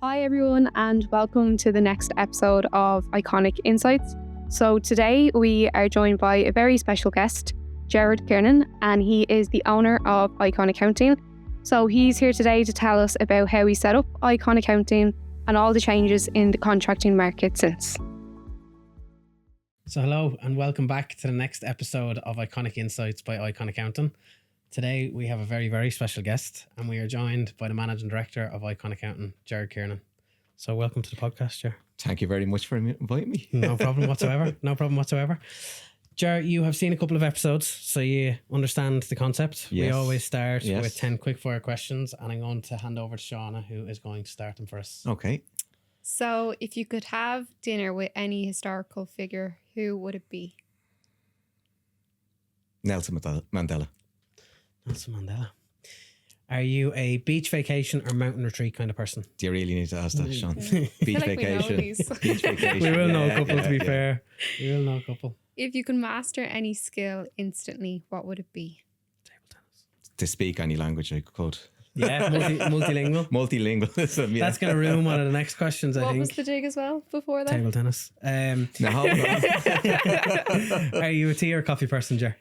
Hi everyone and welcome to the next episode of Iconic Insights. So today we are joined by a very special guest, Gerard Kiernan, and he is the owner of Icon Accounting. So he's here today to tell us about how he set up Icon Accounting and all the changes in the contracting market since. So hello and welcome back to the next episode of Iconic Insights by Icon Accounting. Today we have a very, very special guest and we are joined by the Managing Director of Icon Accounting, Gerard Kiernan. So welcome to the podcast, Ger. Thank you very much for inviting me. No problem whatsoever. No problem whatsoever. Ger, you have seen a couple of episodes, so you understand the concept. Yes. We always start Yes. with 10 quickfire questions and I'm going to hand over to Shauna, who is going to start them for us. Okay. So if you could have dinner with any historical figure, who would it be? Nelson Mandela. Nelson Mandela. Are you a beach vacation or mountain retreat kind of person? Do you really need to ask that, Sean? Yeah. Beach like we know vacation. these. Beach vacation. We will know a Yeah, couple, yeah, to be yeah. fair. We will know a couple. If you could master any skill instantly, what would it be? Table tennis. To speak any language I could. Yeah, multilingual. Multilingualism, yeah. That's going to ruin one of the next questions, I What think. was the dig as well before that? Table tennis. Now, hold on. Are you a tea or coffee person, Ger?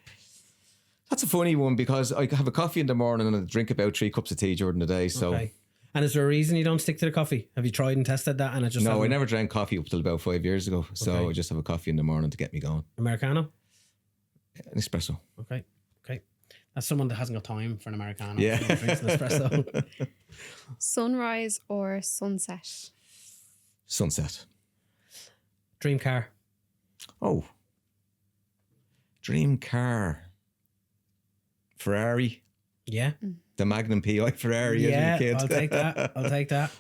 That's a funny one because I have a coffee in the morning and I drink about 3 cups of tea during the day. So, Okay. And is there a reason you don't stick to the coffee? Have you tried and tested that and it just no, I hasn't- never drank coffee up till about 5 years ago. So Okay. I just have a coffee in the morning to get me going. Americano? An espresso. Okay. That's someone that hasn't got time for an Americano. Yeah. Someone drinks an espresso. Sunrise or sunset? Sunset. Dream car? Oh. Dream car. Ferrari. Yeah. The Magnum PI Ferrari as Yeah, a kid. I'll take that. I'll take that.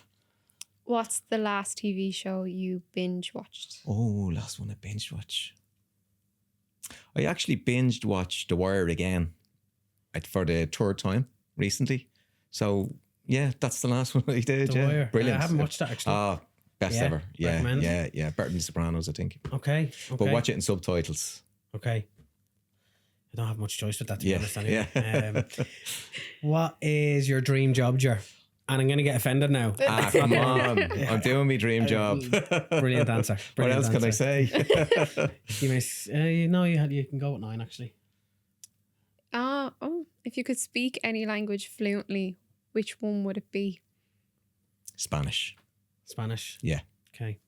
What's the last TV show you binge watched? Oh, last one I binge watch. I actually binged watched The Wire again for the third time recently. So yeah, that's the last one I did. The yeah, Wire. brilliant. I haven't watched that actually. Ah, best Yeah, ever. Yeah, recommend. yeah. Better than The Sopranos, I think. Okay. But watch it in subtitles. Okay. I don't have much choice with that, to be Yeah, honest. Anyway. yeah. What is your dream job, Ger? And I'm going to get offended now. Ah, come on! I'm doing my dream job. Brilliant answer. What Brilliant else can I answer. say? You may, you can go at 9 actually. If you could speak any language fluently, which one would it be? Spanish. Spanish. Yeah, Okay.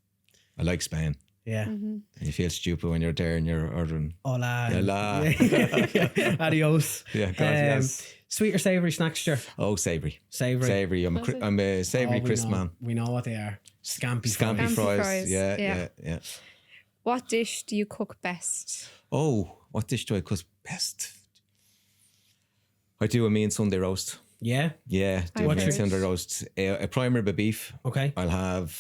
I like Spain. Yeah. And you feel stupid when you're there and you're ordering. Hola. Hola. Adios. Yeah, God, yes. Sweet or savoury snacks, Ger? Oh, savoury. Savoury. Savoury. I'm a savoury Oh, crisp we know. man. We know what they are. Scampi Scampi fries. Scampi fries. fries, Yeah, yeah. yeah. What dish do you cook best? Oh, what dish do I cook best? I do a mean Sunday roast. Yeah. Yeah, do a What's mean yours? Sunday roast. A primer of beef. Okay. I'll have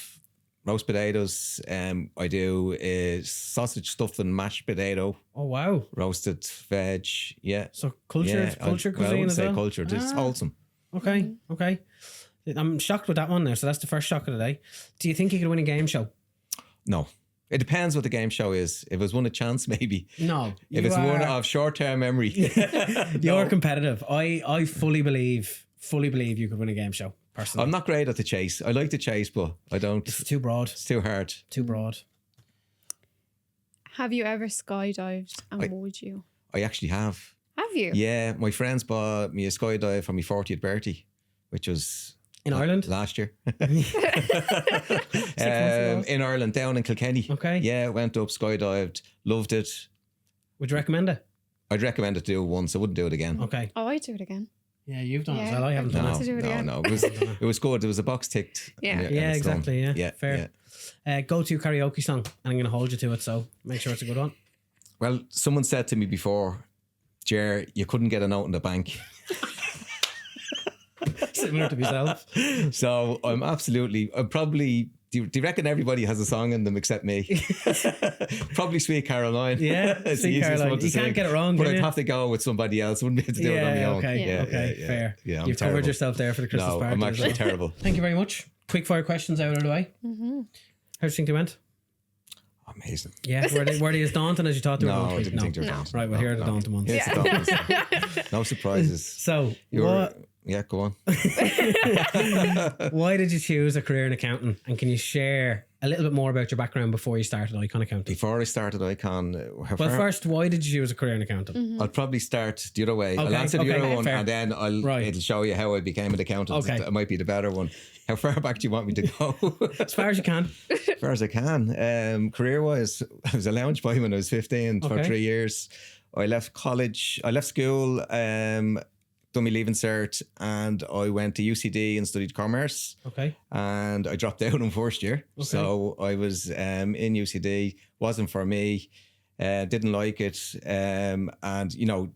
roast potatoes. I do sausage stuffed and mashed potato, Oh, wow. roasted veg. Yeah. So culture I cuisine wouldn't as say well? culture. It's Ah. wholesome. Okay. Okay. I'm shocked with that one now. So that's the first shock of the day. Do you think you could win a game show? No. It depends what the game show is. If it was one of chance, maybe. No. If it's one of short-term memory. You're competitive. I fully believe you could win a game show, personally. I'm not great at the chase. I like the chase, but I don't. It's too broad. It's too hard. Too broad. Have you ever skydived and I- would you? I actually have. Have you? Yeah, my friends bought me a skydive for my 40th birthday, which was In Ireland? last year. 6 months ago. In Ireland, down in Kilkenny. Okay. Yeah, went up, skydived, loved it. Would you recommend it? I'd recommend it to do it once. I wouldn't do it again. Okay. Oh, I'd do it again. Yeah, you've done it as Yeah, well. I haven't I'd done love No, it. to do it again. no. It was good. There was a box ticked. Yeah. and Yeah, it's done. exactly. Yeah. Yeah, Fair. yeah. Go-to karaoke song. And I'm going to hold you to it, so make sure it's a good one. Well, someone said to me before, Ger, you couldn't get a note in the bank. Similar to myself. So I'm probably. Do you reckon everybody has a song in them except me? Probably Sweet Caroline. Yeah, It's the Sweet easiest Caroline. one to You can't sing. get it wrong, But can I'd you? have to go with somebody else. Wouldn't be able to do it on my own. Okay, Yeah. okay, yeah, fair. yeah, I'm You've terrible. covered yourself there for the Christmas No, party. I'm as actually well. terrible. Thank you very much. Quick fire questions out of the way. Mm-hmm. How do you think they went? Amazing. Yeah, were they as daunting as you thought they were No, going I to be? didn't think they were No. daunting. Right, well, here are the No. daunting ones. Here's the daunting ones. No surprises. So, You were- Yeah, go on. Why did you choose a career in accounting? And can you share a little bit more about your background before you started Icon Accounting? Before I started Icon, Well, first, why did you choose a career in accounting? I'll probably start the other way. I'll Okay, answer the okay, other one, fair. and then it'll show you how I became an accountant. Okay. It might be the better one. How far back do you want me to go? As far as you can. As far as I can. Career-wise, I was a lounge boy when I was 15 for Okay. 3 years. I left college. I left school. Done my leaving cert, and I went to UCD and studied commerce. Okay. And I dropped out in first year. Okay. So I was in UCD, wasn't for me, didn't like it. And,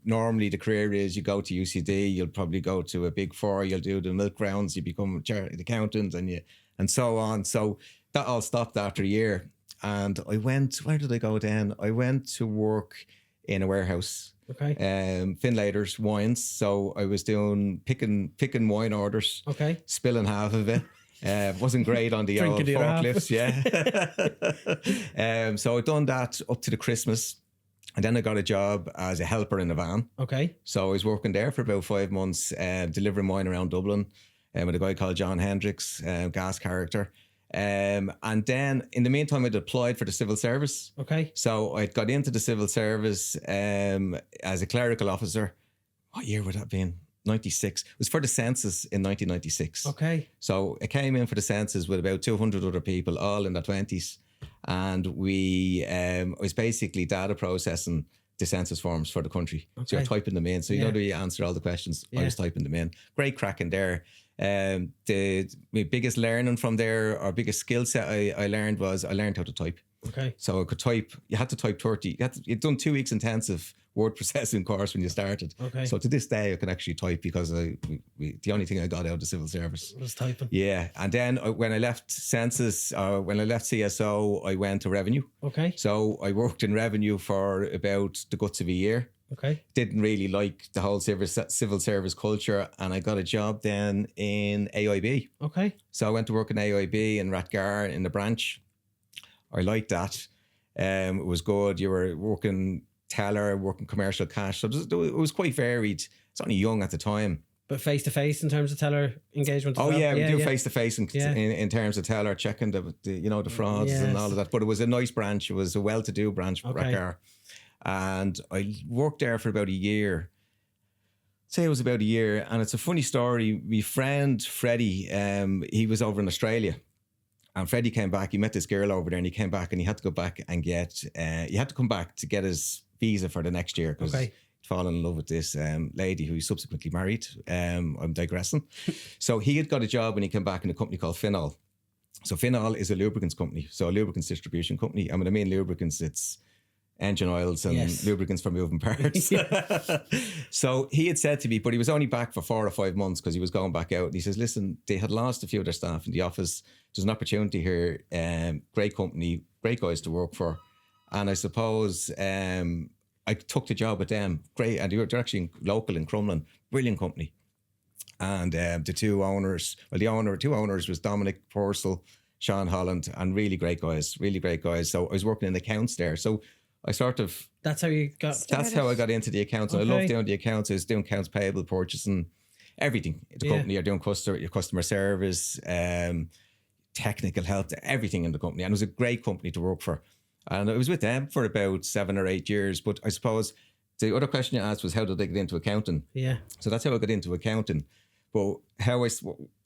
normally the career is you go to UCD, you'll probably go to a big four, you'll do the milk rounds, you become a chartered accountant and so on. So that all stopped after a year. And I went, where did I go then? I went to work in a warehouse. Okay. Finlater's wines. So I was doing picking wine orders. Okay. Spilling half of it. Wasn't great on the old Drinking the other half. forklifts, yeah. So I'd done that up to the Christmas, and then I got a job as a helper in a van. Okay. So I was working there for about 5 months, delivering wine around Dublin, with a guy called John Hendricks, gas character. And then in the meantime, I'd applied for the civil service. Okay. So I got into the civil service as a clerical officer. What year would that have been? 96. It was for the census in 1996. Okay. So I came in for the census with about 200 other people, all in their 20s. And I was basically data processing the census forms for the country. Okay. So you're typing them in. So you know, you answer all the questions. I was typing them in. Great crack in there. My biggest learning from there, or biggest skill set I learned was I learned how to type. Okay. So I could type. You had to type 30. You'd done 2 weeks intensive word processing course when you started. Okay. So to this day, I can actually type because the only thing I got out of the civil service was typing. Yeah, and then when I left census, when I left CSO, I went to revenue. Okay. So I worked in revenue for about the guts of a year. Okay. Didn't really like the whole civil service culture, and I got a job then in AIB. Okay. So I went to work in AIB in Rathgar in the branch. I liked that. It was good. You were working teller, working commercial cash. So it was quite varied. It's only young at the time. But face to face in terms of teller engagement. Oh yeah, we do face to face in terms of teller, checking the frauds and all of that. But it was a nice branch. It was a well-to-do branch, Rathgar. And I worked there for about a year. Say it was about a year, and it's a funny story. My friend Freddie, he was over in Australia. And Freddie came back, he met this girl over there, and he came back and he had to go back and he had to come back to get his visa for the next year because he'd fallen in love with this lady who he subsequently married. I'm digressing. So he had got a job when he came back in a company called Finol. So Finol is a lubricants company, so a lubricants distribution company. And when I mean lubricants, it's engine oils and lubricants for moving parts. So he had said to me, but he was only back for 4 or 5 months because he was going back out. And he says, listen, they had lost a few of their staff in the office. There's an opportunity here. Great company, great guys to work for. And I suppose I took the job with them. Great. And they're actually local in Crumlin. Brilliant company. And the two owners was Dominic Purcell, Sean Holland, and really great guys. So I was working in accounts there. So I that's how you got started. That's how I got into the accounts. Okay. I love doing the accounts. I was doing accounts payable, purchasing, everything. The company, you're doing customer service, technical help, everything in the company. And it was a great company to work for. And I was with them for about 7 or 8 years. But I suppose the other question you asked was how did I get into accounting? Yeah. So that's how I got into accounting. But I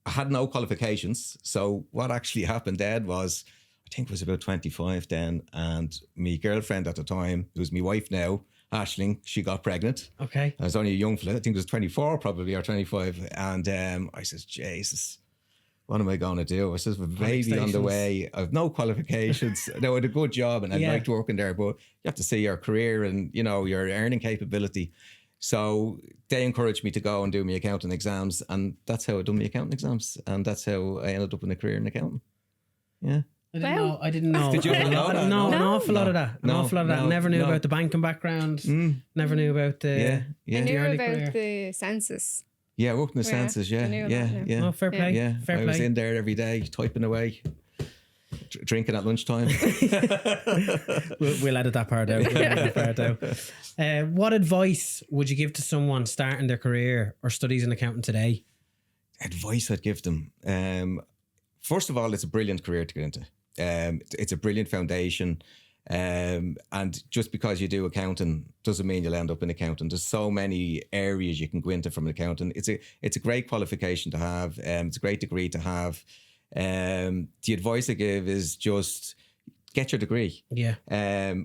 had no qualifications. So what actually happened then was, I think it was about 25 then, and my girlfriend at the time, who's my wife now, Aisling, she got pregnant. Okay. I was only a young fella. I think it was 24 probably, or 25. And I says, Jesus, what am I going to do? I says, with a baby on the way, I've no qualifications. Now, I had a good job and I liked working there, but you have to see your career and, your earning capability. So they encouraged me to go and do my accounting exams, and that's how I done my accounting exams, and that's how I ended up in a career in accounting. Yeah. I didn't know. Did you know that? No, an awful lot of that. Never knew about the banking background. Never knew about the I knew about the census. Yeah, I worked in the census. Yeah. Oh, fair play. Yeah, fair play. I was in there every day typing away. drinking at lunchtime. We'll edit that part out. What advice would you give to someone starting their career or studies in accounting today? Advice I'd give them. First of all, it's a brilliant career to get into. It's a brilliant foundation. And just because you do accounting doesn't mean you'll end up in accounting. There's so many areas you can go into from an accountant. It's a great qualification to have. It's a great degree to have. The advice I give is just get your degree. Yeah.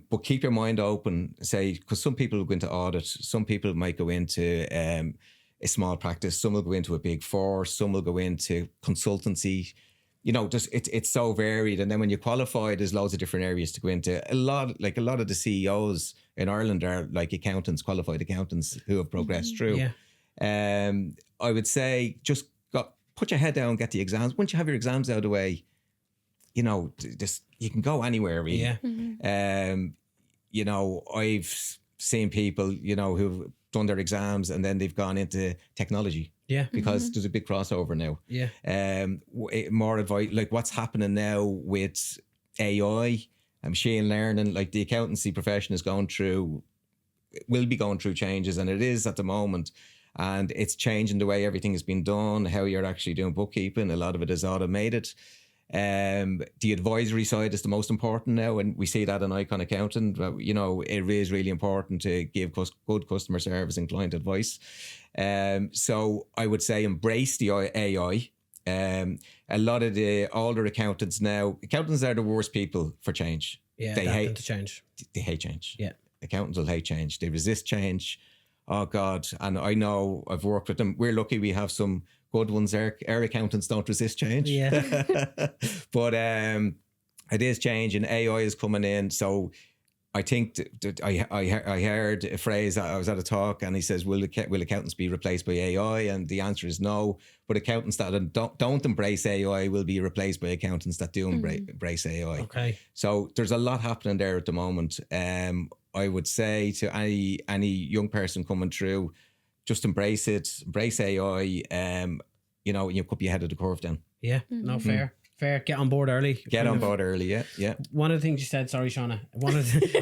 But keep your mind open. Say, because some people will go into audit, some people might go into a small practice, some will go into a big four, some will go into consultancy. Just it's so varied. And then when you qualify, there's loads of different areas to go into. A lot of the CEOs in Ireland are like accountants, qualified accountants who have progressed through. Yeah. I would say just put your head down, get the exams. Once you have your exams out of the way, just you can go anywhere really. Yeah. I've seen people, who've done their exams and then they've gone into technology. Yeah. Because there's a big crossover now. Yeah. More advice, like what's happening now with AI and machine learning, like the accountancy profession will be going through changes, and it is at the moment. And it's changing the way everything has been done, how you're actually doing bookkeeping. A lot of it is automated. The advisory side is the most important now, and we see that in Icon Accounting. It is really important to give good customer service and client advice. So I would say embrace the AI. A lot of the older accountants now, accountants are the worst people for change. Yeah, they hate to change. They hate change. Yeah, accountants will hate change. They resist change. Oh God! And I know I've worked with them. We're lucky we have some good ones. Our accountants don't resist change. Yeah. But it is changing. AI is coming in. So I think I heard a phrase. I was at a talk and he says, will accountants be replaced by AI? And the answer is no. But accountants that don't embrace AI will be replaced by accountants that do embrace AI. Okay. So there's a lot happening there at the moment. I would say to any young person coming through, just embrace it, embrace AI. You could be ahead of the curve then. Yeah, no, fair. Get on board early. Get on board early, yeah. One of the things you said, sorry, Shauna.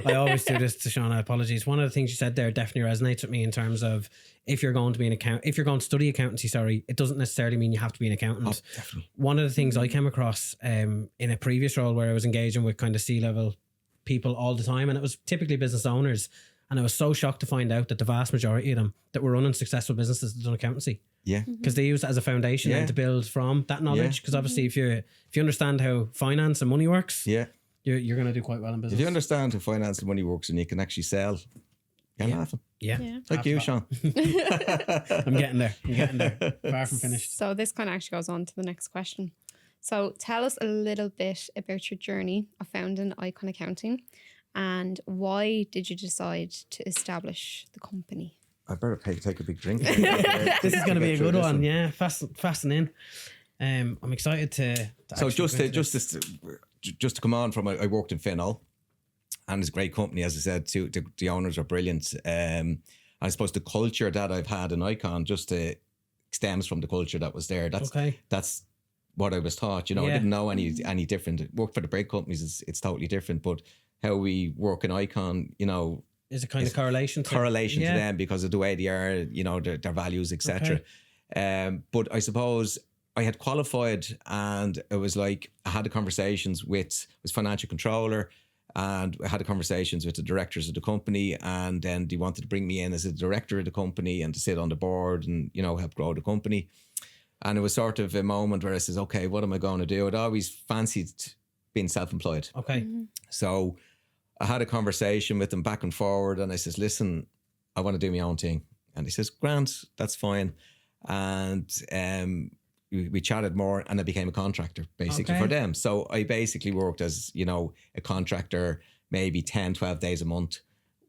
I always do this to Shauna, apologies. One of the things you said there definitely resonates with me in terms of if you're going to study accountancy, it doesn't necessarily mean you have to be an accountant. Oh, definitely. One of the things I came across in a previous role where I was engaging with kind of C-level people all the time, and it was typically business owners, and I was so shocked to find out that the vast majority of them that were running successful businesses had done accountancy. Yeah, because they use it as a foundation and to build from that knowledge. Because obviously, if you understand how finance and money works, you're going to do quite well in business. If you understand how finance and money works, and you can actually sell, you're laughing. Yeah. Like you, Sean. I'm getting there. Far from finished. So this kind of actually goes on to the next question. So tell us a little bit about your journey of founding Icon Accounting, and why did you decide to establish the company? I better take a big drink. This is going to be a good one. Yeah, fascinating. I'm excited to so just to come on from, I worked in Finol, and it's a great company, as I said. The owners are brilliant. I suppose the culture that I've had in Icon just stems from the culture that was there. That's what I was taught. I didn't know any different. Work for the break companies is totally different, but how we work in Icon, is a kind of correlation to them because of the way they are, their values, etc. Okay. But I suppose I had qualified, and it was like I had the conversations with financial controller, and I had the conversations with the directors of the company, and then they wanted to bring me in as a director of the company and to sit on the board and help grow the company. And it was sort of a moment where I says, okay, what am I going to do? I'd always fancied being self-employed. Okay. So I had a conversation with them back and forward, and I says, listen, I want to do my own thing. And he says, Grant, that's fine. And we chatted more, and I became a contractor basically for them. So I basically worked as, a contractor, maybe 10, 12 days a month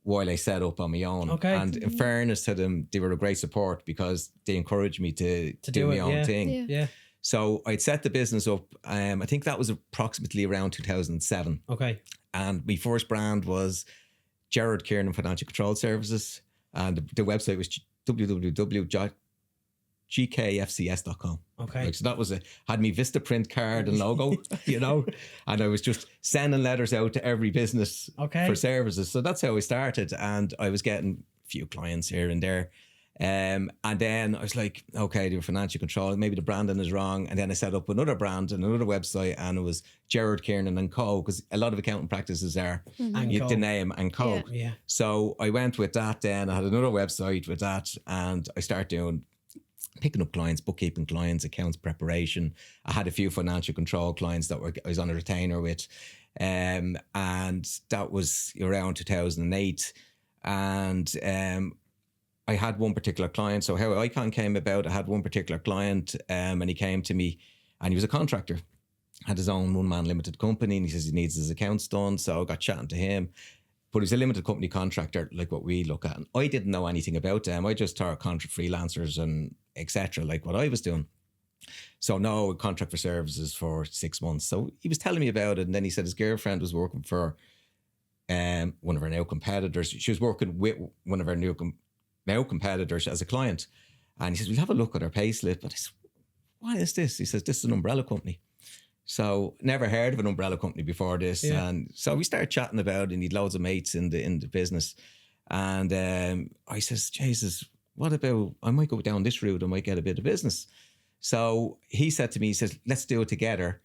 while I set up on my own. Okay. And in fairness to them, they were a great support because they encouraged me to do my own thing. Yeah. So I'd set the business up. I think that was approximately around 2007. Okay. And my first brand was Gerard Kiernan Financial Control Services. And the website was gkfcs.com. Okay. Like, so that was had me Vista print card and logo, you know, and I was just sending letters out to every business for services. So that's how I started, and I was getting a few clients here and there. And then I was like, okay, do financial control, maybe the branding is wrong. And then I set up another brand and another website, and it was Gerard Kiernan and Co, because a lot of accounting practices are the name and Co. Yeah. So I went with that. Then I had another website with that, and I started picking up clients, bookkeeping clients, accounts preparation. I had a few financial control clients that I was on a retainer with, and that was around 2008. And I had one particular client. So how Icon came about, I had one particular client, and he came to me, and he was a contractor, had his own one-man limited company, and he says he needs his accounts done. So I got chatting to him, but he's a limited company contractor, like what we look at. And I didn't know anything about them. I just thought contract freelancers and etc., like what I was doing. So no, contract for services for 6 months. So he was telling me about it, and then he said his girlfriend was working for one of our now competitors. She was working with one of our now competitors as a client, and he says, we'll have a look at our pay slip. And I said, what is this? He says, this is an umbrella company. So never heard of an umbrella company before this. Yeah. And so we started chatting about it, and he'd loads of mates in the business. And I says, Jesus, what about, I might go down this route, I might get a bit of business. So he said to me, he says, let's do it together.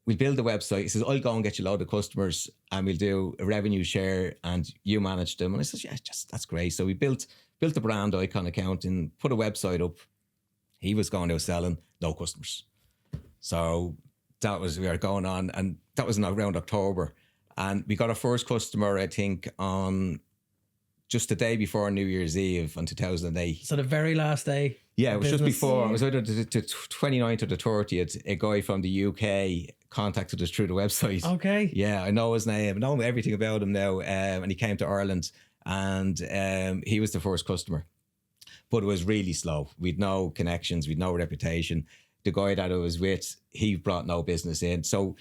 We'll build the website. He says, I'll go and get you a load of customers, and we'll do a revenue share and you manage them. And I says, yeah, that's great. So we built the brand Icon Accounting, put a website up. He was going out selling, no customers. So that was, we were going on, and that was around October. And we got our first customer, I think, on just the day before New Year's Eve in 2008. So the very last day? Yeah, it was just before. It was either the 29th or the 30th. A guy from the UK contacted us through the website. Okay. Yeah, I know his name. I know everything about him now. And he came to Ireland, and he was the first customer. But it was really slow. We'd no connections. We'd no reputation. The guy that I was with, he brought no business in. So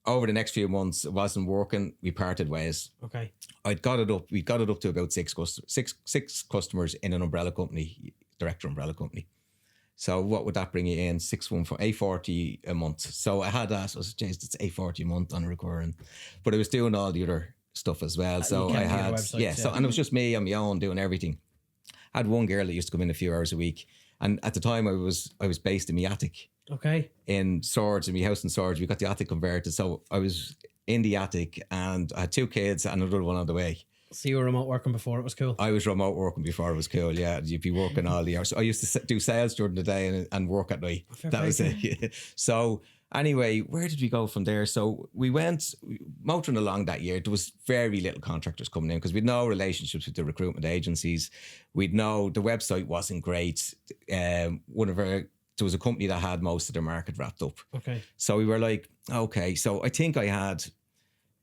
over the next few months, it wasn't working. We parted ways. Okay. We got it up to about six customers in an umbrella company, director umbrella company. So what would that bring you in? $840 a month. So I had that. I was, geez, it's $840 a month on recurring. But I was doing all the other stuff as well. So I had, so, and it was just me on my own doing everything. I had one girl that used to come in a few hours a week. And at the time I was based in my attic. Okay. In Swords, in my house in Swords. We got the attic converted. So I was in the attic, and I had 2 kids and another one on the way. So you were remote working before it was cool? I was remote working before it was cool, yeah. You'd be working all the hours. So I used to do sales during the day and work at night. That was it. So anyway, where did we go from there? So we went motoring along that year. There was very little contractors coming in because we'd no relationships with the recruitment agencies. We'd know the website wasn't great. There was a company that had most of their market wrapped up. Okay. So we were like, okay. So I think I had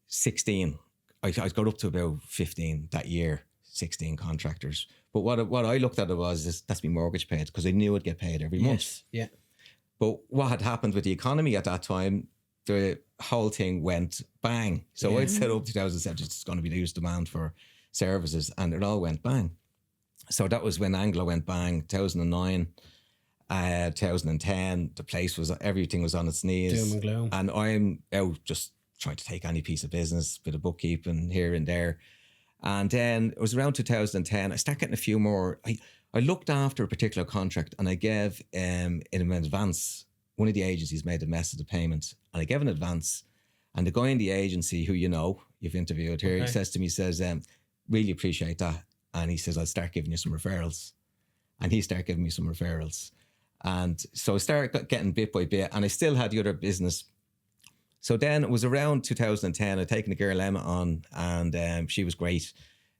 16. I got up to about 15 that year, 16 contractors. But what I looked at it was, that's my mortgage paid, because I knew I'd get paid every month. Yeah. But what had happened with the economy at that time, the whole thing went bang. So I'd set up 2007, it's going to be the huge demand for services, and it all went bang. So that was when Anglo went bang, 2009. 2010, the place was, everything was on its knees. Doom and gloom. And I'm out just trying to take any piece of business, bit of bookkeeping here and there. And then it was around 2010, I started getting a few more. I looked after a particular contract, and I gave in advance. One of the agencies made a mess of the payment, and I gave an advance. And the guy in the agency, who you've interviewed here, he says to me, really appreciate that. And he says, I'll start giving you some referrals. And he started giving me some referrals. And so I started getting bit by bit, and I still had the other business. So then it was around 2010, I'd taken the girl Emma on, and she was great.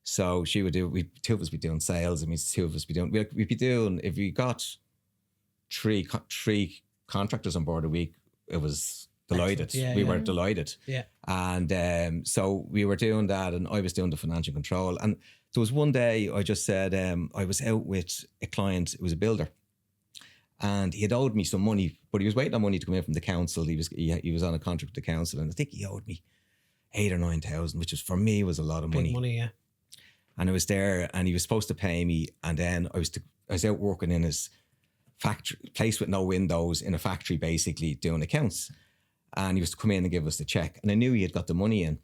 So she would do, two of us be doing sales. I mean, 2 of us be doing, we'd be doing, if we got three contractors on board a week, it was delighted. We were delighted. Yeah. And so we were doing that, and I was doing the financial control. And there was one day I just said, I was out with a client, it was a builder. And he had owed me some money, but he was waiting on money to come in from the council. He was on a contract with the council, and I think he owed me 8,000 or 9,000, which for me was a lot of money. Big money, yeah. And I was there, and he was supposed to pay me, and then I was out working in his factory place with no windows in a factory, basically doing accounts. And he was to come in and give us the check. And I knew he had got the money in.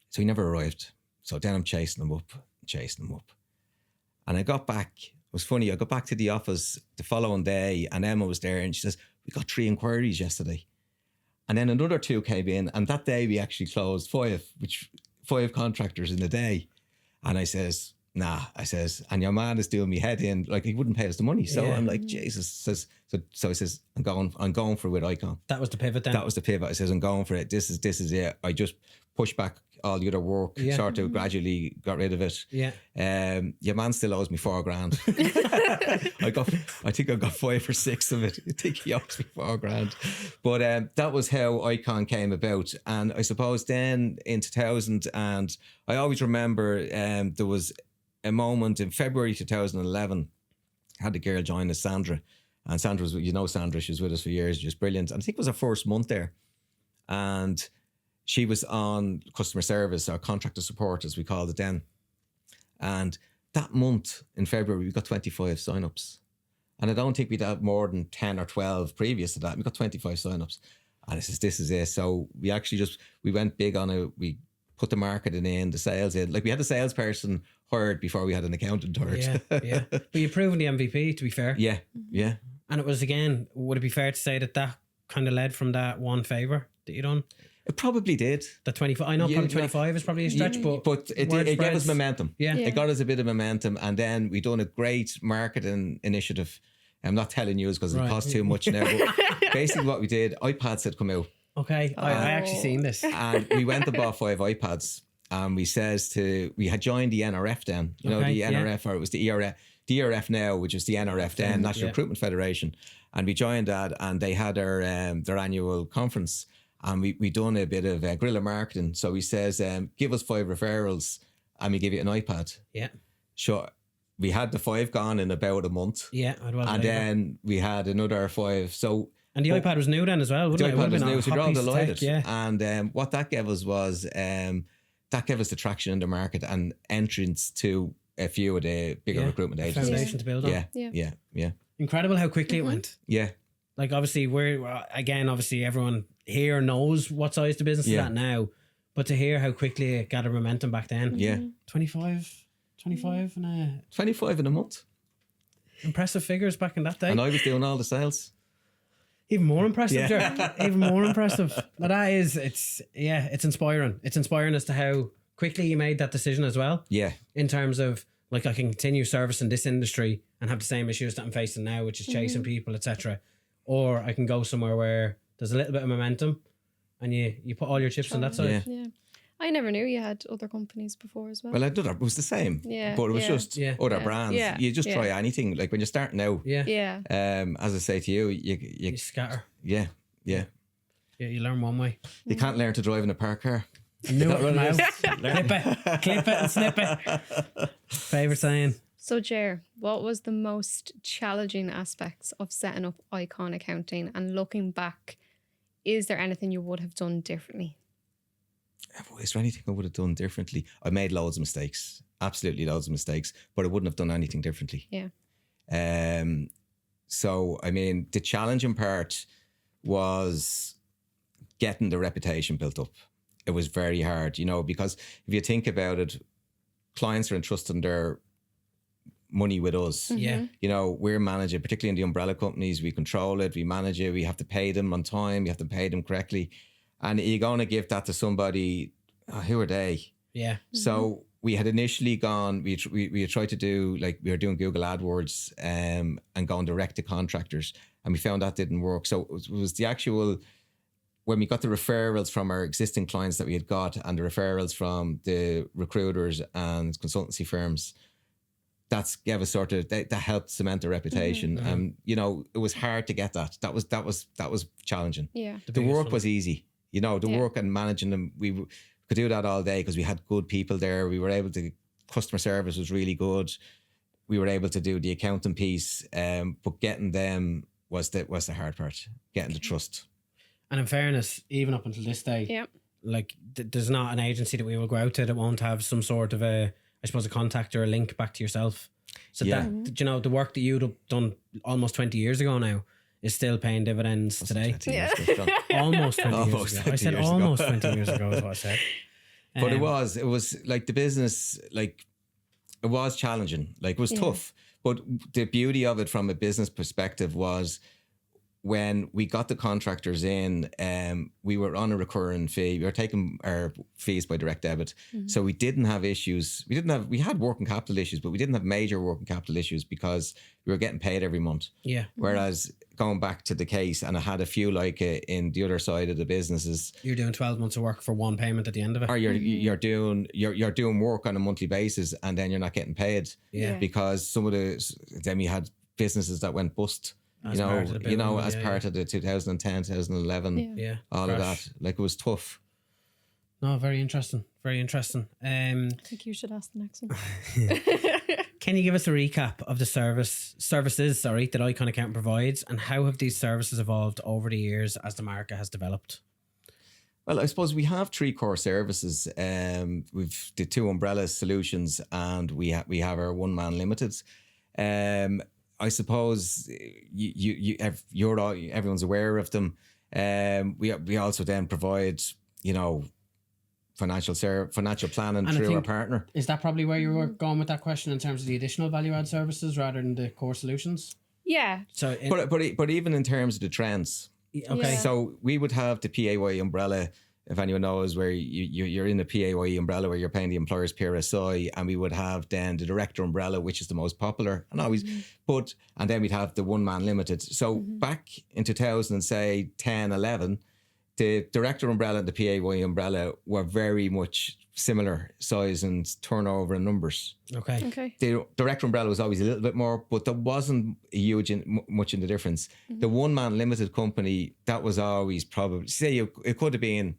So he never arrived. So then I'm chasing him up. And I got back. It was funny. I got back to the office the following day and Emma was there and she says, we got 3 inquiries yesterday. And then another 2 came in. And that day we actually closed 5 contractors in a day. And I says, nah, and your man is doing me head in, like he wouldn't pay us the money. So I'm like, Jesus. So I says, I'm going for it with Icon. That was the pivot then? That was the pivot. I says, I'm going for it. This is it. I just pushed back all the other work, sort of gradually got rid of it. Yeah. Your man still owes me $4,000. I think I got 5 or 6 of it. I think he owes me $4,000. But that was how Icon came about. And I suppose then in 2000, and I always remember there was a moment in February 2011, I had a girl join us, Sandra. And Sandra was, Sandra, she was with us for years, just brilliant. And I think it was her first month there. And she was on customer service or contractor support, as we called it then. And that month in February, we got 25 signups. And I don't think we'd had more than 10 or 12 previous to that. We got 25 signups. And I says, this is it. So we actually we went big on it. We put the marketing in, the sales in. Like we had a salesperson hired before we had an accountant hired. Yeah. But you've proven the MVP, to be fair. Yeah. And it was, again, would it be fair to say that kind of led from that one favour that you done? It probably did. The 25, I know probably 25 is probably a stretch, but it gave us momentum. Yeah. It got us a bit of momentum. And then we done a great marketing initiative. I'm not telling you because it costs too much now. But basically what we did, iPads had come out. Okay, I actually seen this. And we went and bought 5 iPads. And we had joined the NRF then. The NRF, or it was the ERF now, which is the NRF then, National Recruitment Federation. And we joined that and they had their annual conference. And we done a bit of guerrilla marketing. So he says, give us 5 referrals and we give you an iPad. Yeah. Sure. We had the 5 gone in about a month. Yeah. And then we had another 5. So. And the iPad was new then as well, wouldn't it? The iPad was new, so we were all delighted. Yeah. And what that gave us was, that gave us the traction in the market and entrance to a few of the bigger recruitment agencies. Foundation to build on. Yeah. Incredible how quickly it went. Yeah. Like obviously obviously everyone here knows what size the business is at now, but to hear how quickly it gathered momentum back then. Yeah. 25 in a month. Impressive figures back in that day. And I was doing all the sales. Even more impressive, Ger. Even more impressive. But it's inspiring. It's inspiring as to how quickly you made that decision as well. Yeah. In terms of, like, I can continue servicing this industry and have the same issues that I'm facing now, which is chasing people, etc. Or I can go somewhere where there's a little bit of momentum and you put all your chips on that side. Yeah. I never knew you had other companies before as well. Well, I did. It was the same. Yeah. But it was just other brands. Yeah. You just try anything. Like when you're starting out. Yeah. As I say to you, you scatter. Yeah. Yeah, you learn one way. You can't learn to drive in a parked car. No, clip it and snip it. Favourite saying. So, Ger, what was the most challenging aspects of setting up Icon Accounting? And looking back, is there anything you would have done differently? Is there anything I would have done differently? I made loads of mistakes, absolutely loads of mistakes, but I wouldn't have done anything differently. Yeah. So, I mean, the challenging part was getting the reputation built up. It was very hard, because if you think about it, clients are entrusting their money with us. Yeah. We're managing, particularly in the umbrella companies, we control it, we manage it, we have to pay them on time, you have to pay them correctly. And you're going to give that to somebody, who are they? Yeah. So we had initially gone, we tried to do, like, we were doing Google AdWords and going direct to contractors. And we found that didn't work. So it was the actual, when we got the referrals from our existing clients that we had got and the referrals from the recruiters and consultancy firms, that's gave us sort of, that helped cement the reputation. It was hard to get that. That was challenging. Yeah. The work was easy. The work and managing them, we could do that all day because we had good people there. We were able to, customer service was really good. We were able to do the accounting piece, but getting them was the hard part, getting the trust. And in fairness, even up until this day, like there's not an agency that we will go out to that won't have some sort of a contact or a link back to yourself. So that, you know, the work that you'd have done almost 20 years ago now is still paying dividends today. Almost 20 years ago. I said almost 20 years ago is what I said. But it was like the business, like it was challenging, like it was tough. But the beauty of it from a business perspective was when we got the contractors in, we were on a recurring fee. We were taking our fees by direct debit. So we didn't have issues. We had working capital issues, but we didn't have major working capital issues because we were getting paid every month. Yeah. Whereas going back to the case, and I had a few like in the other side of the businesses. You're doing 12 months of work for one payment at the end of it. Or you're doing work on a monthly basis and then you're not getting paid. Yeah. Because then you had businesses that went bust. As part of the 2010, 2011, all of that. Like it was tough. No, very interesting. Very interesting. I think you should ask the next one. Can you give us a recap of the services that Icon Accountant provides, and how have these services evolved over the years as the market has developed? Well, I suppose we have 3 core services. We've the 2 umbrella solutions, and we have our one-man limiteds. I suppose everyone's aware of them. We also then provide, financial planning through our partner. Is that probably where you were going with that question in terms of the additional value add services rather than the core solutions? Yeah. So, but even in terms of the trends, okay. So we would have the PAYE umbrella. If anyone knows, where you're in the PAYE umbrella where you're paying the employer's PRSI, and we would have then the director umbrella, which is the most popular, and then we'd have the one-man limited. So back in 2010, 11, the director umbrella and the PAYE umbrella were very much similar size and turnover and numbers. Okay. The director umbrella was always a little bit more, but there wasn't much in the difference. The one-man limited company, that was always probably, it could have been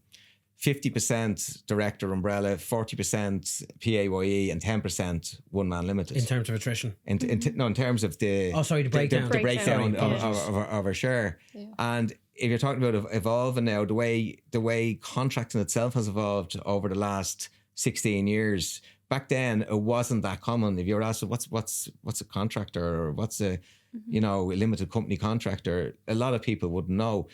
50% director umbrella, 40% PAYE, and 10% one-man limited. In terms of attrition? In terms of the breakdown. The breakdown of our share. Yeah. And if you're talking about evolving now, the way contracting itself has evolved over the last 16 years, back then it wasn't that common. If you were asked what's a contractor, or what's a a limited company contractor, a lot of people wouldn't know.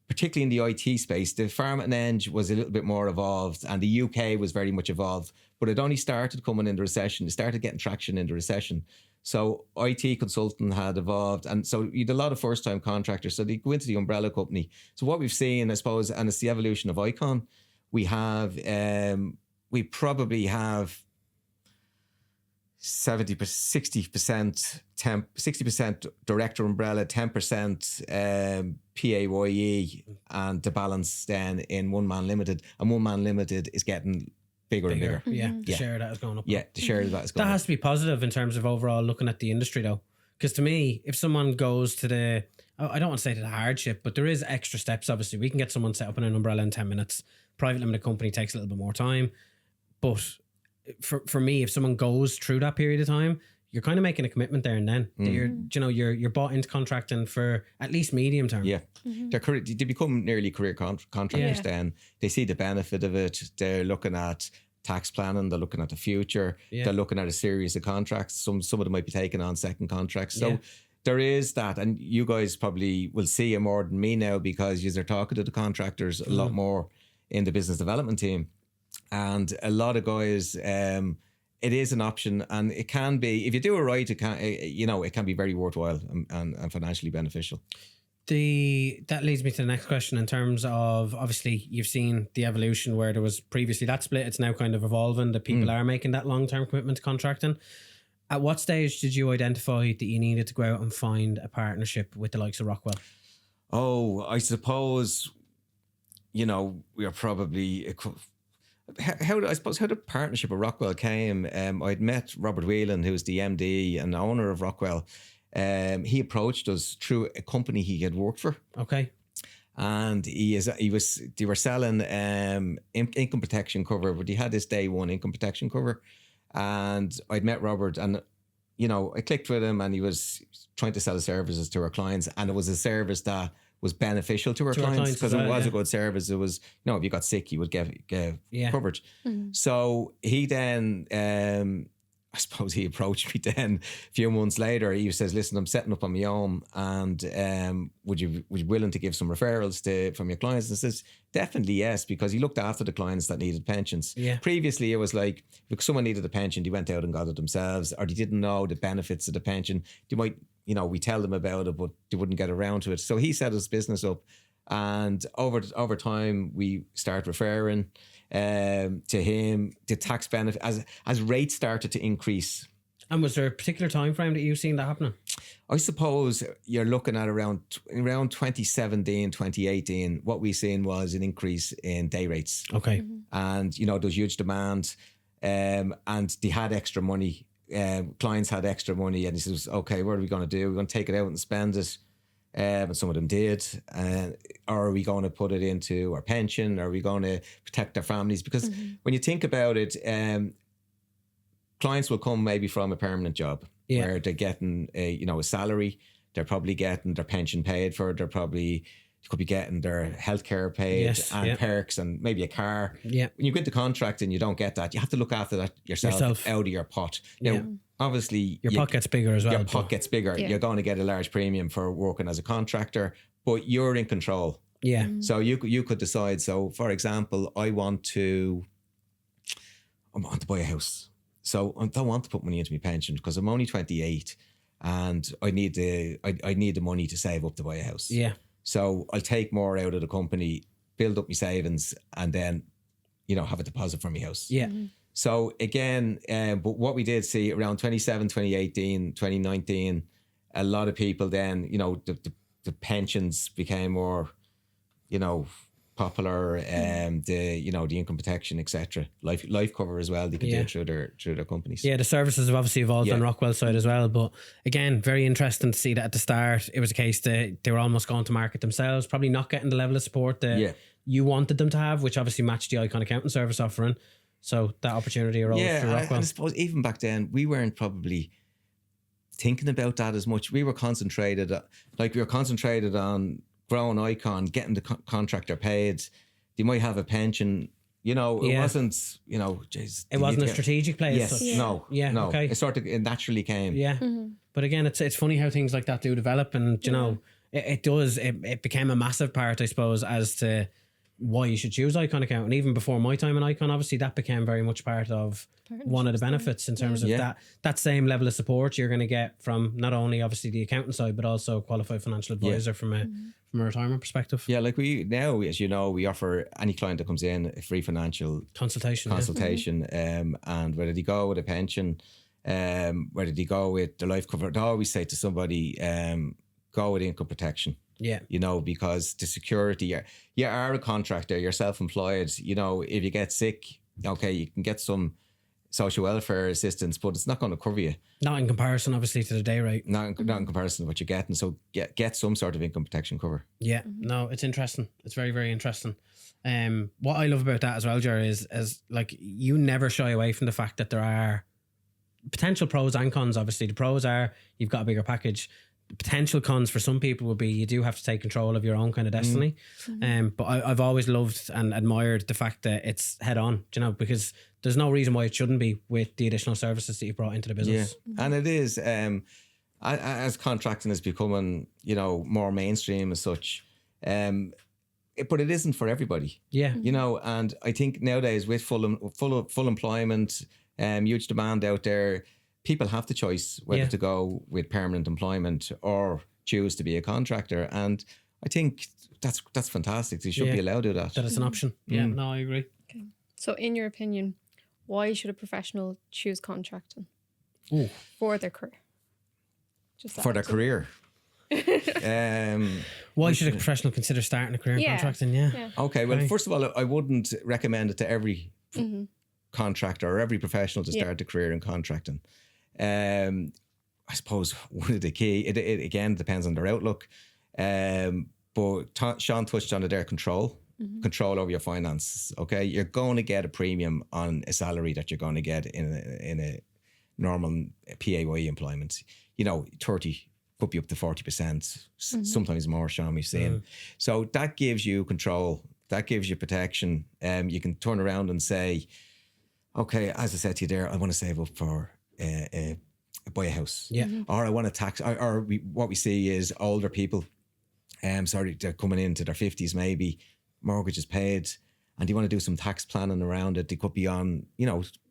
Particularly in the IT space, the pharma and eng was a little bit more evolved, and the UK was very much evolved, but it only started coming into recession. It started getting traction into recession. So IT consulting had evolved, and so you had a lot of first-time contractors, so they go into the umbrella company. So what we've seen, I suppose, and it's the evolution of Icon, we probably have 60% director umbrella, 10% PAYE, and the balance then in one-man limited. And one-man limited is getting bigger and bigger. Yeah, the share of that is going up. Yeah, the share of that is going up. That has to be positive in terms of overall looking at the industry, though. Because to me, if someone goes to I don't want to say to the hardship, but there is extra steps, obviously. We can get someone set up in an umbrella in 10 minutes. Private limited company takes a little bit more time. But for me, if someone goes through that period of time, you're kind of making a commitment there and then. You're bought into contracting for at least medium term. Yeah. They become nearly career contractors then. They see the benefit of it. They're looking at tax planning. They're looking at the future. Yeah. They're looking at a series of contracts. Some of them might be taking on second contracts. So there is that. And you guys probably will see it more than me now, because you're talking to the contractors a lot more in the business development team. And a lot of guys, it is an option, and it can be, if you do it right, it can be very worthwhile and financially beneficial. That leads me to the next question in terms of, obviously you've seen the evolution where there was previously that split. It's now kind of evolving. The people are making that long-term commitment to contracting. At what stage did you identify that you needed to go out and find a partnership with the likes of Rockwell? Oh, I suppose, we are probably... How the partnership with Rockwell came, I'd met Robert Whelan, who's the MD and owner of Rockwell. He approached us through a company he had worked for. Okay. And they were selling income protection cover, but he had this day one income protection cover. And I'd met Robert, and I clicked with him, and he was trying to sell services to our clients, and it was a service that was beneficial to our clients, because it was a good service. It was, if you got sick, you would get coverage. So he then, I I suppose he approached me then a few months later. He says, listen, I'm setting up on my own, and would you be willing to give some referrals from your clients? And I says, definitely yes, because he looked after the clients that needed pensions. Yeah. Previously, it was like, if someone needed a pension, they went out and got it themselves, or they didn't know the benefits of the pension. They might, we tell them about it, but they wouldn't get around to it. So he set his business up, and over time, we start referring to him the tax benefit as rates started to increase. And was there a particular time frame that you've seen that happening? I suppose you're looking at around 2017, 2018. What we seen was an increase in day rates. Okay. And there's huge demand, and they had extra money. Clients had extra money, and he says, okay, what are we going to do? We're going to take it out and spend it. And some of them did. Or are we going to put it into our pension? Are we going to protect our families? Because when you think about it, clients will come maybe from a permanent job where they're getting a salary. They're probably getting their pension paid for. They could be getting their healthcare paid and perks and maybe a car. Yeah. When you get the contract and you don't get that, you have to look after that yourself. Out of your pot. Now, obviously, your pot gets bigger as well. Your pot gets bigger. Yeah. You're going to get a large premium for working as a contractor, but you're in control. Yeah. So you could decide. So, for example, I want to buy a house. So I don't want to put money into my pension because I'm only 28 and I need the money to save up to buy a house. Yeah. So I'll take more out of the company, build up my savings, and then, have a deposit for my house. Yeah. So again, but what we did see around 2018, 2019, a lot of people then, the pensions became more, popular, the income protection, etc. Life cover as well. They could do it through their companies. Yeah, the services have obviously evolved on Rockwell's side as well. But again, very interesting to see that at the start it was a case that they were almost going to market themselves, probably not getting the level of support that you wanted them to have, which obviously matched the Icon Accountant service offering. So that opportunity arose through Rockwell. And I suppose even back then we weren't probably thinking about that as much. We were concentrated on growing Icon, getting the contractor paid. They might have a pension. It wasn't, geez, it wasn't a strategic play. Yes, no. Okay. It naturally came. Yeah. But again, it's funny how things like that do develop, and it became a massive part, I suppose, as to why you should choose Icon Account. And even before my time in Icon, obviously that became very much part of one of the benefits in terms of that same level of support you're going to get from not only obviously the accountant side, but also a qualified financial advisor from a retirement perspective. Yeah, like we now, as you know, we offer any client that comes in a free financial consultation. And whether they go with a pension, whether they go with the life cover, I always say to somebody, go with income protection. Yeah. Because the security, you are a contractor, you're self-employed, if you get sick, okay, you can get some social welfare assistance, but it's not going to cover you. Not in comparison, obviously, to the day rate. Not in comparison to what you're getting. So get some sort of income protection cover. Yeah. No, it's interesting. It's very, very interesting. What I love about that as well, Ger, is like you never shy away from the fact that there are potential pros and cons. Obviously, the pros are you've got a bigger package. Potential cons for some people would be you do have to take control of your own kind of destiny. But I've always loved and admired the fact that it's head on, because there's no reason why it shouldn't be with the additional services that you brought into the business. Yeah. And it is, as contracting is becoming, more mainstream as such, but it isn't for everybody. Yeah. And I think nowadays with full employment, huge demand out there, people have the choice whether to go with permanent employment or choose to be a contractor. And I think that's fantastic. They should be allowed to do that. That is an option. Yeah, no, I agree. Okay. So in your opinion, why should a professional choose contracting for their career? For their career? Why should a professional consider starting a career in contracting? Yeah. Okay, well, first of all, I wouldn't recommend it to every contractor or every professional to start a career in contracting. I suppose one of the key, it again depends on their outlook. But Sean touched on it there, control over your finances. Okay, you're going to get a premium on a salary that you're going to get in a normal PAYE employment. 30 could be up to 40%, sometimes more. Sean, we've seen. So that gives you control. That gives you protection. You can turn around and say, okay, as I said to you there, I want to save up for buy a house. Yeah. Or I want to tax, what we see is older people, they're coming into their 50s maybe, mortgage is paid, and they want to do some tax planning around it. They could be on,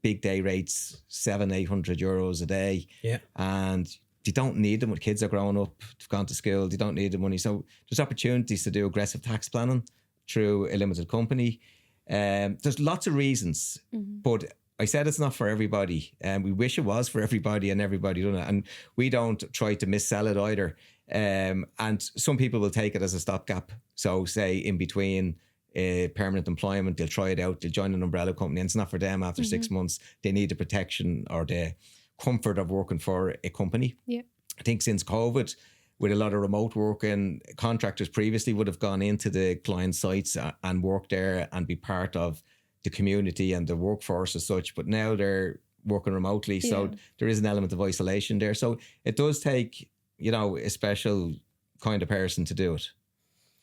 big day rates, 700-800 euros a day. Yeah. And they don't need them when kids are growing up, they've gone to school, they don't need the money. So there's opportunities to do aggressive tax planning through a limited company. There's lots of reasons, but I said it's not for everybody, and we wish it was for everybody and everybody doing it. And we don't try to missell it either. And some people will take it as a stopgap. So say in between permanent employment, they'll try it out, they'll join an umbrella company, and it's not for them after 6 months. They need the protection or the comfort of working for a company. Yeah. I think since COVID, with a lot of remote working, contractors previously would have gone into the client sites and worked there and be part of the community and the workforce as such, but now they're working remotely. So there is an element of isolation there. So it does take, a special kind of person to do it,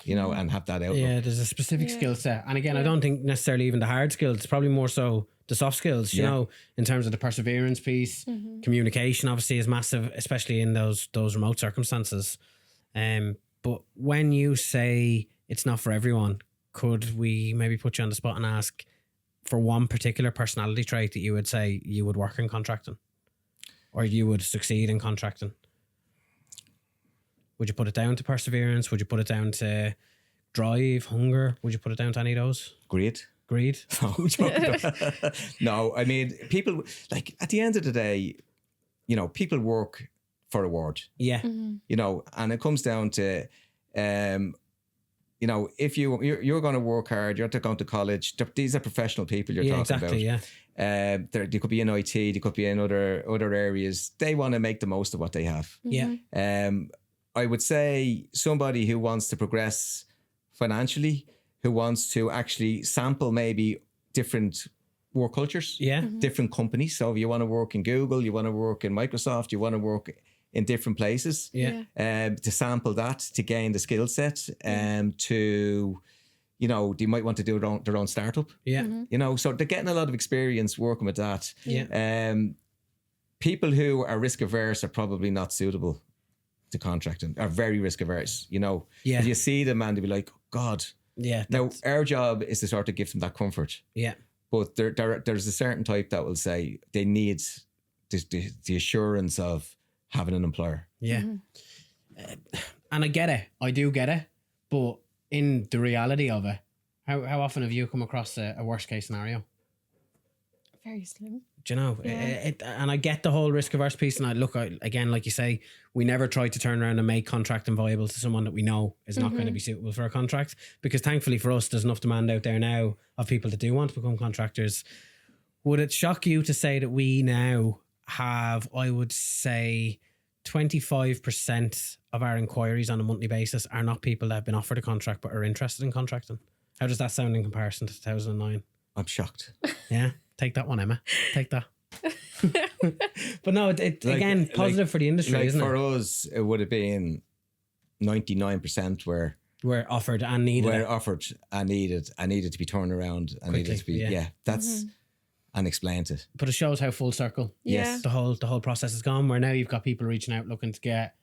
and have that outlook. Yeah, there's a specific skill set. And again, I don't think necessarily even the hard skills, it's probably more so the soft skills, in terms of the perseverance piece. Communication obviously is massive, especially in those remote circumstances. But when you say it's not for everyone, could we maybe put you on the spot and ask for one particular personality trait that you would say you would work in contracting or you would succeed in contracting? Would you put it down to perseverance? Would you put it down to drive, hunger? Would you put it down to any of those? Greed. No, I mean, people, like, at the end of the day, people work for reward. Yeah. And it comes down to, if you're going to work hard, you're going to college. These are professional people you're talking about. Yeah. They could be in IT, they could be in other areas. They want to make the most of what they have. Yeah. I would say somebody who wants to progress financially, who wants to actually sample maybe different work cultures, different companies. So if you want to work in Google, you want to work in Microsoft, you want to work in different places, to sample that, to gain the skill set, to, they might want to do their own startup. Yeah. So they're getting a lot of experience working with that. Yeah. People who are risk averse are probably not suitable to contracting, are very risk averse, Yeah. You see them and they'll be like, oh, God. Yeah. Now, our job is to sort of give them that comfort. Yeah. But there's a certain type that will say they need the assurance of having an employer. Yeah. And I get it. I do get it. But in the reality of it, how often have you come across a worst case scenario? Very slim. Do you know? And I get the whole risk averse piece. And again, like you say, we never try to turn around and make contracting viable to someone that we know is not going to be suitable for a contract. Because thankfully for us, there's enough demand out there now of people that do want to become contractors. Would it shock you to say that we now have, I would say, 25% of our inquiries on a monthly basis are not people that have been offered a contract but are interested in contracting? How does that sound in comparison to 2009? I'm shocked. Yeah. Take that one, Emma. Take that. But no, again, positive for the industry, isn't it? For us, it would have been 99% were offered and needed. Were offered and needed to be turned around and needed to be that's and explained it. But it shows how full circle the whole process has gone. Where now you've got people reaching out looking to get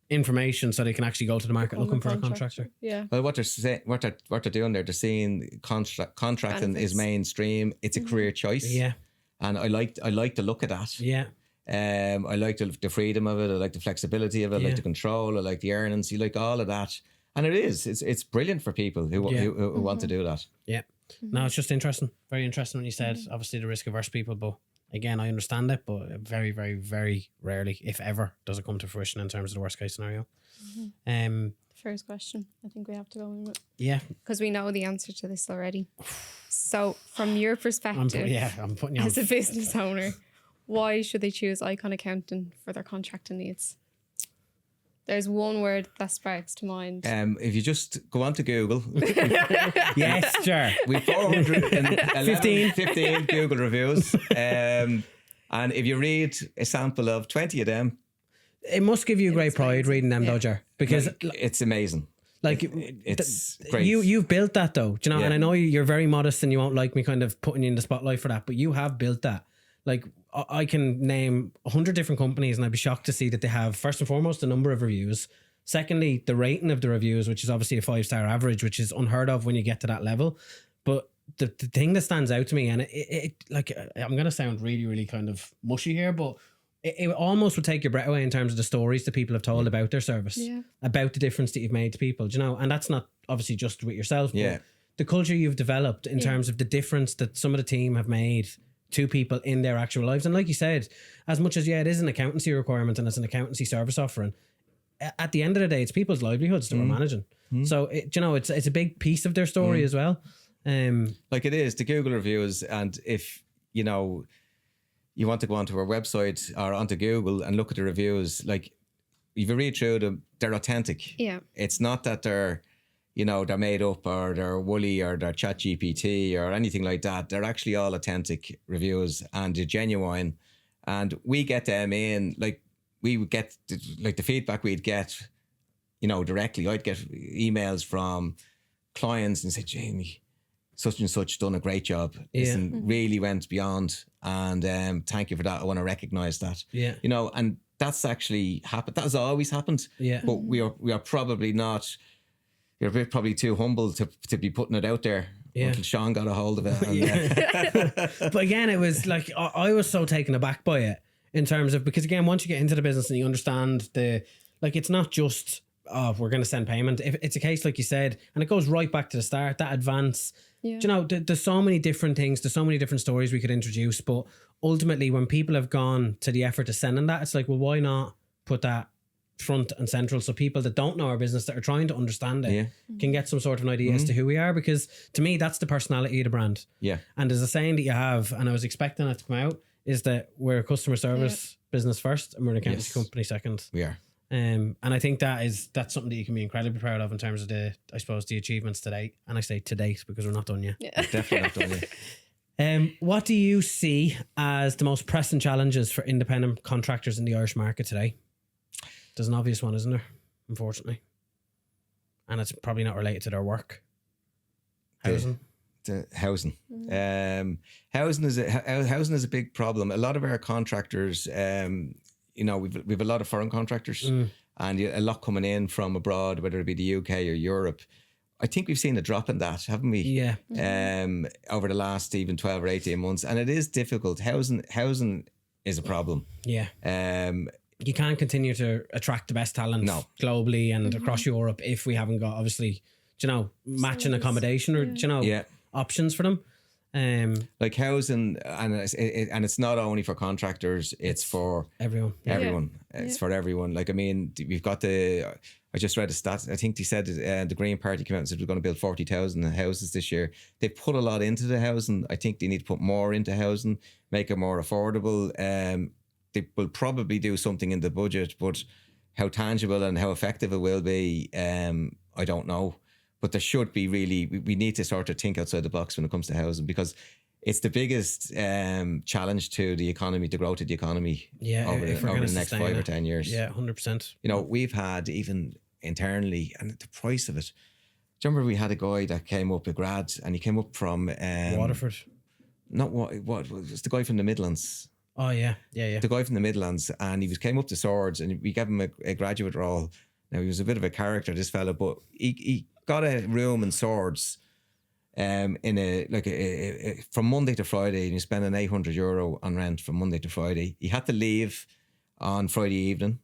information so they can actually go to the market looking for a contractor. Yeah. Well, what they're saying, what they're doing there, they're seeing contracting is mainstream. It's a career choice. Yeah. And I like to look at that. Yeah. I like the freedom of it. I like the flexibility of it. I like the control. I like the earnings. You like all of that. And it's brilliant for people who want to do that. Yeah. No, it's just interesting. Very interesting when you said, obviously, the risk averse people, but again, I understand it, but very, very, very rarely, if ever, does it come to fruition in terms of the worst case scenario. First question, I think we have to go in with. Yeah. Because we know the answer to this already. So, from your perspective, I'm putting you on. As a business owner, why should they choose Icon Accounting for their contracting needs? There's one word that sparks to mind. If you just go on to Google. Yes, sure. We've 415 Google reviews. And if you read a sample of 20 of them, it must give you great pride reading them, though, Ger, because it's amazing. Like, it's great. You've built that, though, do you know? Yeah. And I know you're very modest and you won't like me kind of putting you in the spotlight for that, but you have built that. Like I can name 100 different companies and I'd be shocked to see that they have, first and foremost, the number of reviews. Secondly, the rating of the reviews, which is obviously a 5-star average, which is unheard of when you get to that level. But the thing that stands out to me, and it like, I'm going to sound really, really kind of mushy here, but it almost would take your breath away in terms of the stories that people have told about their service, about the difference that you've made to people, you know, and that's not obviously just with yourself, but the culture you've developed in terms of the difference that some of the team have made to people in their actual lives. And like you said, as much as, it is an accountancy requirement and it's an accountancy service offering, at the end of the day, it's people's livelihoods that we're managing. So, it's a big piece of their story as well. Like it is, the Google reviews, and if, you know, you want to go onto our website or onto Google and look at the reviews, like if you read through them, they're authentic. Yeah. It's not that they're, you know, they're made up or they're woolly or they're chat GPT or anything like that. They're actually all authentic reviews and they're genuine. And we get them in, like we would get the feedback we'd get, you know, directly. I'd get emails from clients and say, Jamie, such and such done a great job. Listen, really went beyond, and thank you for that. I want to recognize that. Yeah, you know, and that's actually happened. That has always happened. Yeah, but we are probably not. You're probably too humble to be putting it out there. Yeah. Until Sean got a hold of it. And, But again, it was like I was so taken aback by it in terms of, because again, once you get into the business and you understand it's not just, we're going to send payment. If it's a case like you said, and it goes right back to the start, that advance. Yeah. You know, there's so many different things, there's so many different stories we could introduce, but ultimately when people have gone to the effort of sending that, it's like, well, why not put that front and central so people that don't know our business, that are trying to understand it, can get some sort of an idea as to who we are? Because to me, that's the personality of the brand. Yeah. And there's a saying that you have, and I was expecting it to come out, is that we're a customer service business first and we're an accountancy company second. We are. And I think that's something that you can be incredibly proud of in terms of the achievements to date. And I say to date because we're not done yet. Yeah. Definitely not done yet. What do you see as the most pressing challenges for independent contractors in the Irish market today? There's an obvious one, isn't there? Unfortunately. And it's probably not related to their work. Housing. The housing. Housing is a big problem. A lot of our contractors, you know, we've a lot of foreign contractors and a lot coming in from abroad, whether it be the UK or Europe. I think we've seen a drop in that, haven't we? Yeah. Over the last even 12 or 18 months. And it is difficult. Housing is a problem. Yeah. You can't continue to attract the best talent globally and across Europe if we haven't got, obviously, matching accommodation or, options for them. Like housing, and it's not only for contractors, it's for everyone. It's for everyone. Like, I mean, we've got I just read a stat. I think they said the Green Party came out and said we're going to build 40,000 houses this year. They put a lot into the housing. I think they need to put more into housing, make it more affordable. They will probably do something in the budget, but how tangible and how effective it will be, I don't know. But there should be we need to sort of think outside the box when it comes to housing, because it's the biggest challenge to the economy, the growth of the economy over the next 5 or 10 years. Yeah, 100%. You know, we've had even internally, and the price of it. Do you remember we had a guy that came up, a grad, and he came up from Waterford? Not what it was the guy from the Midlands. Oh, yeah. The guy from the Midlands, and he came up to Swords, and we gave him a graduate role. Now, he was a bit of a character, this fella, but he got a room in Swords from Monday to Friday, and he was spending €800 on rent from Monday to Friday. He had to leave on Friday evening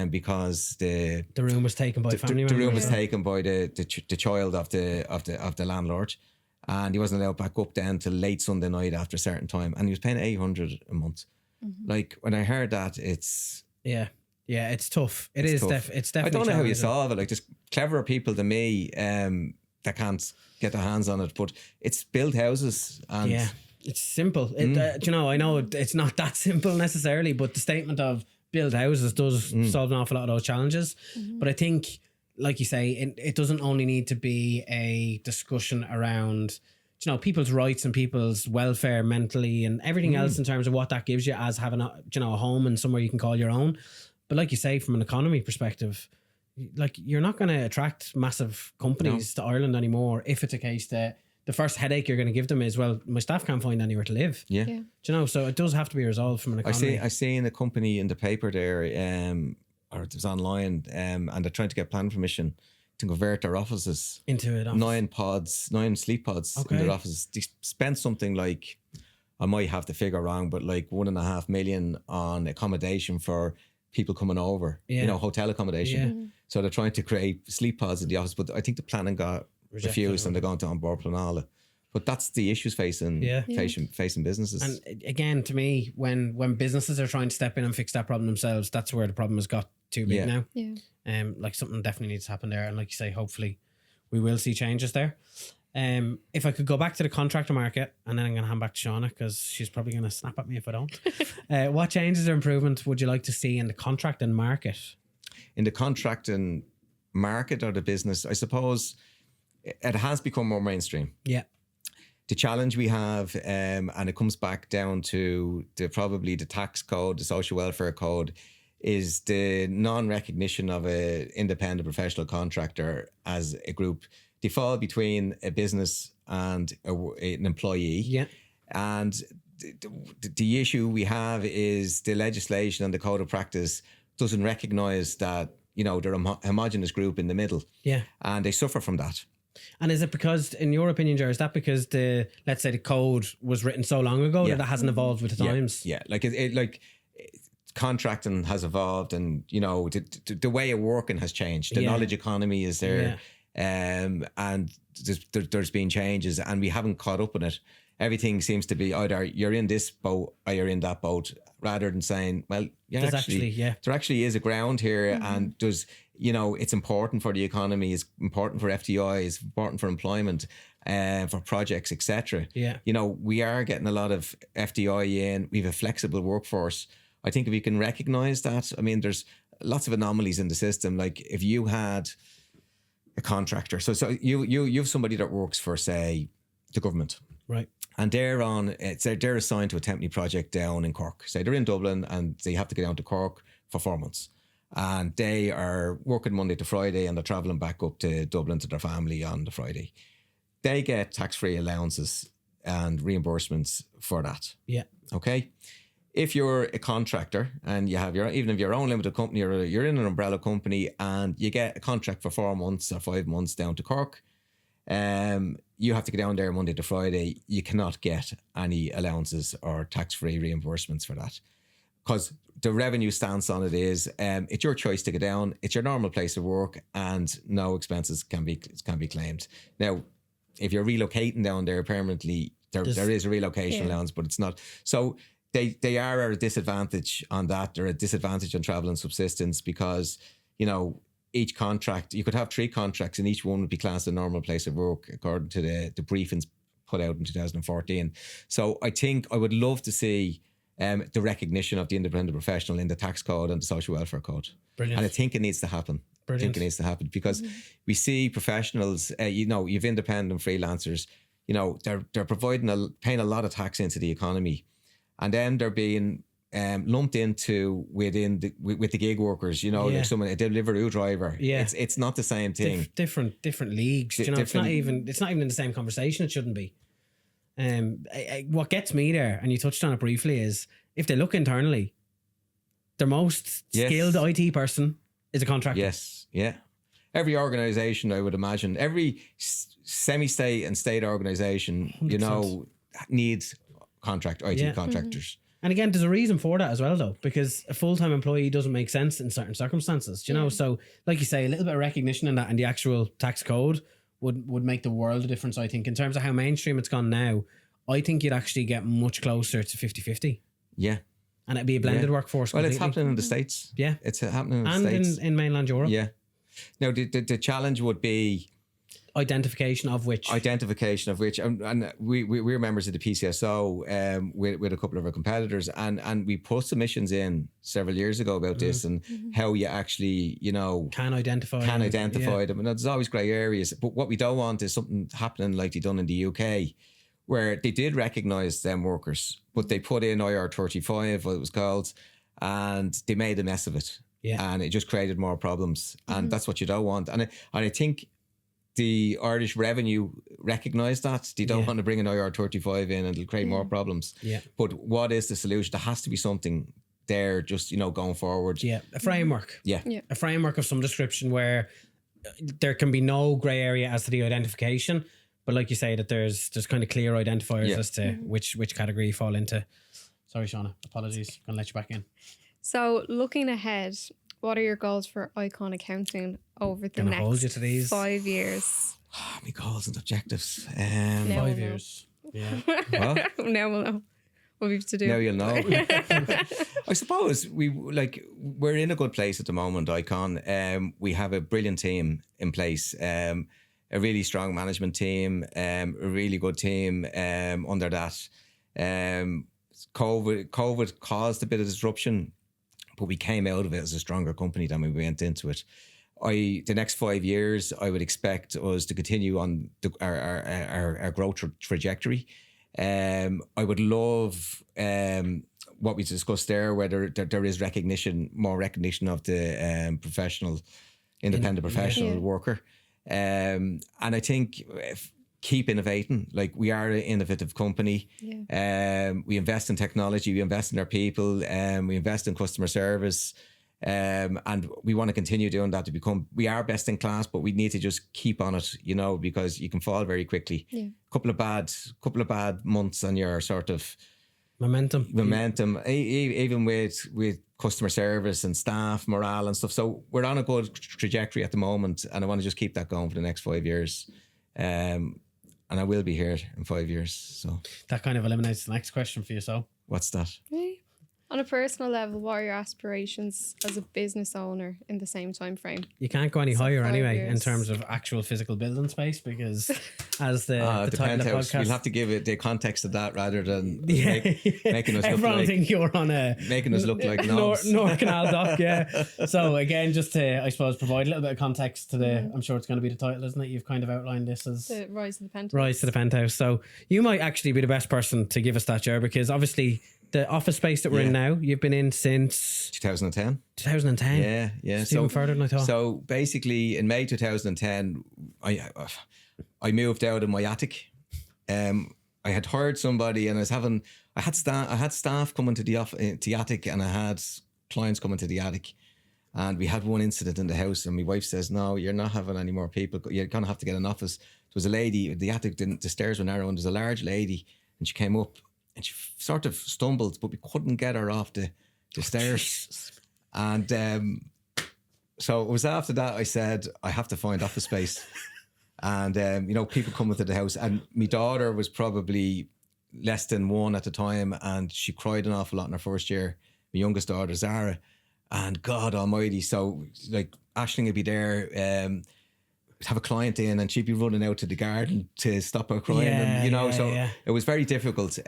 because the room was taken by family members. The room was taken by the child of the landlord, and he wasn't allowed back up then till late Sunday night after a certain time, and he was paying $800 a month. Mm-hmm. Like, when I heard that, it's it's tough. It's tough. It's definitely. I don't know how you solve it. Like, there's cleverer people than me that can't get their hands on it, but it's build houses. And it's simple. I know it's not that simple necessarily, but the statement of build houses does solve an awful lot of those challenges. Mm-hmm. But I think, like you say, it doesn't only need to be a discussion around people's rights and people's welfare mentally and everything else in terms of what that gives you as having a home and somewhere you can call your own. But like you say, from an economy perspective, like, you're not going to attract massive companies to Ireland anymore if it's a case that the first headache you're going to give them is, well, my staff can't find anywhere to live. Yeah. Yeah. Do you know? So it does have to be resolved from an economy. I seen a company in the paper there, or it was online, and they're trying to get planning permission to convert their offices into it. 9 sleep pods in their offices. They spent something like, I might have the figure wrong, but like 1.5 million on accommodation for people coming over, hotel accommodation. Yeah. So they're trying to create sleep pods in the office, but I think the planning got refused and they're going to on board Planala. But that's the issues facing businesses. And again, to me, when businesses are trying to step in and fix that problem themselves, that's where the problem has got too big now. Yeah. Like something definitely needs to happen there. And like you say, hopefully we will see changes there. If I could go back to the contractor market, and then I'm going to hand back to Shauna because she's probably going to snap at me if I don't. What changes or improvements would you like to see in the contracting market? In the contracting market or the business, I suppose it has become more mainstream. Yeah. The challenge we have, and it comes back down to probably the tax code, the social welfare code, is the non-recognition of an independent professional contractor as a group. They fall between a business and an employee. Yeah. And the issue we have is the legislation and the code of practice doesn't recognise that, they're a homogenous group in the middle. Yeah. And they suffer from that. And is it because, in your opinion, Gerard, is that because let's say the code was written so long ago that it hasn't evolved with the times? Yeah. Like contracting has evolved, and the way of working has changed. The knowledge economy is there, and there's been changes, and we haven't caught up in it. Everything seems to be either you're in this boat or you're in that boat, rather than saying, well, there actually is a ground here, and there's it's important for the economy, it's important for FDI, it's important for employment, for projects, etc. Yeah. We are getting a lot of FDI in. We have a flexible workforce. I think if we can recognise that, I mean, there's lots of anomalies in the system. Like if you had a contractor, so you have somebody that works for, say, the government, right? And they're assigned to a temporary project down in Cork. Say they're in Dublin and they have to get down to Cork for 4 months. And they are working Monday to Friday and they're travelling back up to Dublin to their family on the Friday. They get tax-free allowances and reimbursements for that. Yeah. Okay. If you're a contractor and you have even if you're your own limited company or you're in an umbrella company and you get a contract for 4 months or 5 months down to Cork, you have to get down there Monday to Friday. You cannot get any allowances or tax-free reimbursements for that, because the revenue stance on it is it's your choice to go down. It's your normal place of work, and no expenses can be claimed. Now, if you're relocating down there permanently, there is a relocation allowance, but it's not. So they are at a disadvantage on that. They're at a disadvantage on travel and subsistence because each contract, you could have 3 contracts and each one would be classed a normal place of work according to the briefings put out in 2014. So I think I would love to see the recognition of the independent professional in the tax code and the social welfare code. Brilliant. And I think it needs to happen. Brilliant. I think it needs to happen because we see professionals, you've independent freelancers, they're paying a lot of tax into the economy, and then they're being lumped into with the gig workers, like a Deliveroo driver. Yeah, it's not the same thing. Different leagues. It's not even in the same conversation. It shouldn't be. What gets me there, and you touched on it briefly, is if they look internally, their most skilled IT person is a contractor. Yes, yeah. Every organisation, I would imagine, every semi-state and state organisation, 100%. Needs IT contractors. And again, there's a reason for that as well, though, because a full-time employee doesn't make sense in certain circumstances, you know? So, like you say, a little bit of recognition in that and the actual tax code would make the world of difference, I think. In terms of how mainstream it's gone now, I think you'd actually get much closer to 50-50. Yeah. And it'd be a blended workforce. Well, completely. It's happening in the States. Yeah. It's happening in the States. And in mainland Europe. Yeah. Now, the challenge would be identification of which, and we're members of the PCSO with a couple of our competitors, and we put submissions in several years ago about this and how you actually can identify them, and there's always grey areas. But what we don't want is something happening like they done in the UK, where they did recognise them workers, but they put in IR35, what it was called, and they made a mess of it. Yeah. And it just created more problems, and that's what you don't want. And I think the Irish revenue recognise that. They don't want to bring an IR35 in and it'll create more problems. Yeah. But what is the solution? There has to be something there just, going forward. Yeah, a framework. Yeah. A framework of some description where there can be no grey area as to the identification. But like you say, that there's kind of clear identifiers as to which category you fall into. Sorry, Shauna. Apologies. Gonna let you back in. So looking ahead, what are your goals for Icon Accounting over the Gonna hold you next to these. 5 years? My goals and objectives. No. 5 years. Yeah. What? Now we'll know what we have to do. Now you'll know. I suppose we're in a good place at the moment, Icon. We have a brilliant team in place. A really strong management team, a really good team under that. COVID caused a bit of disruption, but we came out of it as a stronger company than we went into it. The next 5 years, I would expect us to continue on our growth trajectory. I would love what we discussed there, whether there is more recognition of the independent professional worker. And I think keep innovating. Like, we are an innovative company. We invest in technology, we invest in our people, we invest in customer service. And we want to continue doing that we are best in class, but we need to just keep on it, because you can fall very quickly. Couple of bad months on your sort of momentum, even with customer service and staff morale and stuff. So we're on a good trajectory at the moment, and I want to just keep that going for the next 5 years. And I will be here in 5 years. So that kind of eliminates the next question for you. So what's that? On a personal level, what are your aspirations as a business owner in the same time frame? You can't go any higher 5 anyway years. in terms of actual physical building space, because as the title of the Penthouse, podcast, you'll have to give it the context of that rather than making us look everyone like think you're on a making us look like knobs. North Canal dock. So again, just to, I suppose, provide a little bit of context to I'm sure it's going to be the title, isn't it? You've kind of outlined this as The Rise to the Penthouse. Rise to the Penthouse. So you might actually be the best person to give us that, Ger, because obviously the office space that we're in now, you've been in since 2010. 2010. Yeah. It's even further than I thought. So basically, in May 2010, I moved out of my attic. I had hired somebody, and I had staff coming to the attic, and I had clients coming to the attic. And we had one incident in the house, and my wife says, "No, you're not having any more people. You're gonna have to get an office." There was a lady. The attic the stairs were narrow, and there's a large lady, and she came up. And she sort of stumbled, but we couldn't get her off the stairs. And so it was after that I said, I have to find office space. And, people coming to the house. And my daughter was probably less than 1 at the time, and she cried an awful lot in her first year. My youngest daughter, Zara. And God almighty, so like Aisling would be there, have a client in, and she'd be running out to the garden to stop her crying, it was very difficult.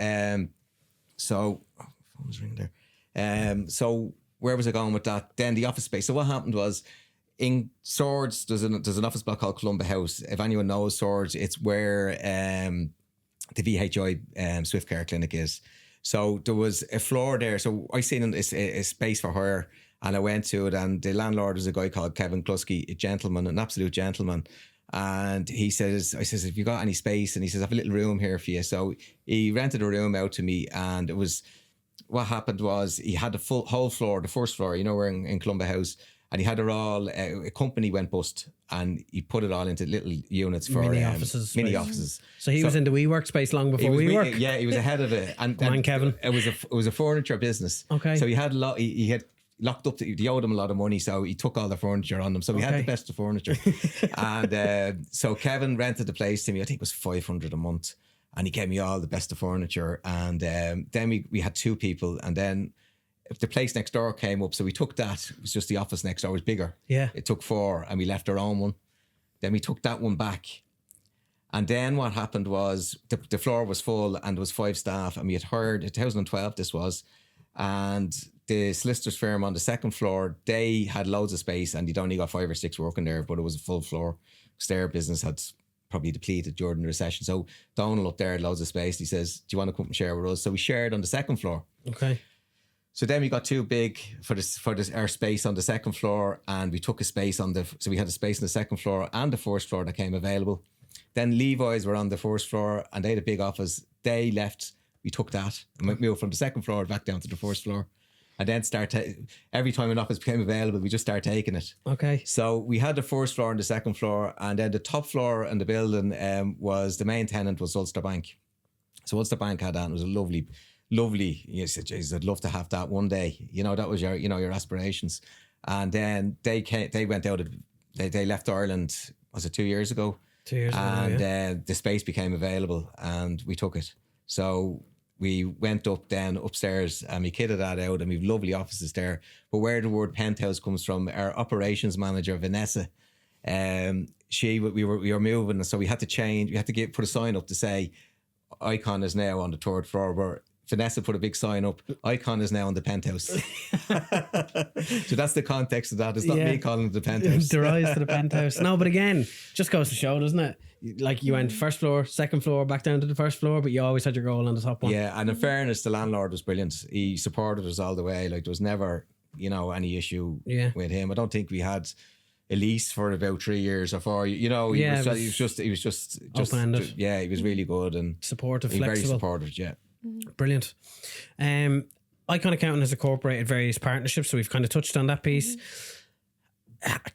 So phone was ringing there. So where was I going with that? Then the office space. So what happened was, in Swords, there's an office block called Columba House. If anyone knows Swords, it's where the VHI Swift Care Clinic is. So there was a floor there. So I seen a space for her. And I went to it, and the landlord was a guy called Kevin Klusky, an absolute gentleman. And I says, "Have you got any space?" And he says, "I have a little room here for you." So he rented a room out to me, and what happened was, he had the whole floor, the first floor, we're in Columba House, and he had it all, a company went bust, and he put it all into little units for mini offices. So he was in the WeWork space long before WeWork. Yeah, he was ahead of it. And Kevin. It was a furniture business. Okay. So he had a lot. He had locked up. He owed him a lot of money, so he took all the furniture on them. So we had the best of furniture. And so Kevin rented the place to me. I think it was $500 a month, and he gave me all the best of furniture. And then we had 2 people, and then if the place next door came up, so we took that. It was just the office next door was bigger. Yeah, it took 4, and we left our own one. Then we took that one back. And then what happened was, the floor was full, and there was 5 staff, and we had hired, in 2012 this was, and the solicitor's firm on the second floor, they had loads of space, and they'd only got 5 or 6 working there, but it was a full floor because their business had probably depleted during the recession. So Donald up there had loads of space. He says, "Do you want to come and share with us?" So we shared on the second floor. Okay. So then we got too big for our space on the second floor, and we took a space so we had a space on the second floor and the first floor that came available. Then Levi's were on the first floor and they had a big office. They left, we took that and we moved from the second floor back down to the first floor. And then every time an office became available, we just start taking it. Okay. So we had the first floor and the second floor, and then the top floor in the building was the main tenant was Ulster Bank. So Ulster Bank had that, and it was a lovely. You said, "Jeez, I'd love to have that one day." That was your aspirations. And then they went out. They left Ireland. Was it 2 years ago? 2 years ago. And the space became available, and we took it. So we went up then upstairs, and we kitted that out, and we've lovely offices there. But where the word Penthouse comes from, our operations manager Vanessa, we were moving, so we had to change. We had to put a sign up to say, "Icon is now on the third floor." Where Vanessa put a big sign up, "Icon is now on the Penthouse." So that's the context of that. It's not me calling it the Penthouse. The rise to the Penthouse. No, but again, just goes to show, doesn't it? Like you went first floor, second floor, back down to the first floor, but you always had your goal on the top one. Yeah, and in fairness, the landlord was brilliant. He supported us all the way. Like there was never, any issue with him. I don't think we had a lease for about 3 years or 4. He was just open-ended. Yeah, he was really good and supportive, flexible. Very supportive. Yeah. Brilliant. Icon Accounting has incorporated various partnerships, so we've kind of touched on that piece.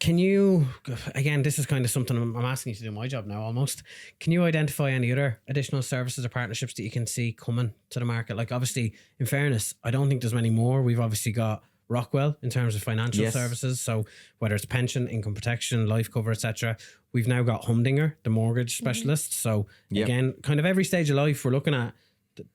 Can you, again, this is kind of something I'm asking you to do my job now almost. Can you identify any other additional services or partnerships that you can see coming to the market? Like obviously, in fairness, I don't think there's many more. We've obviously got Rockwell in terms of financial services. So whether it's pension, income protection, life cover, etc. We've now got Humdinger, the mortgage specialist. So again, kind of every stage of life we're looking at,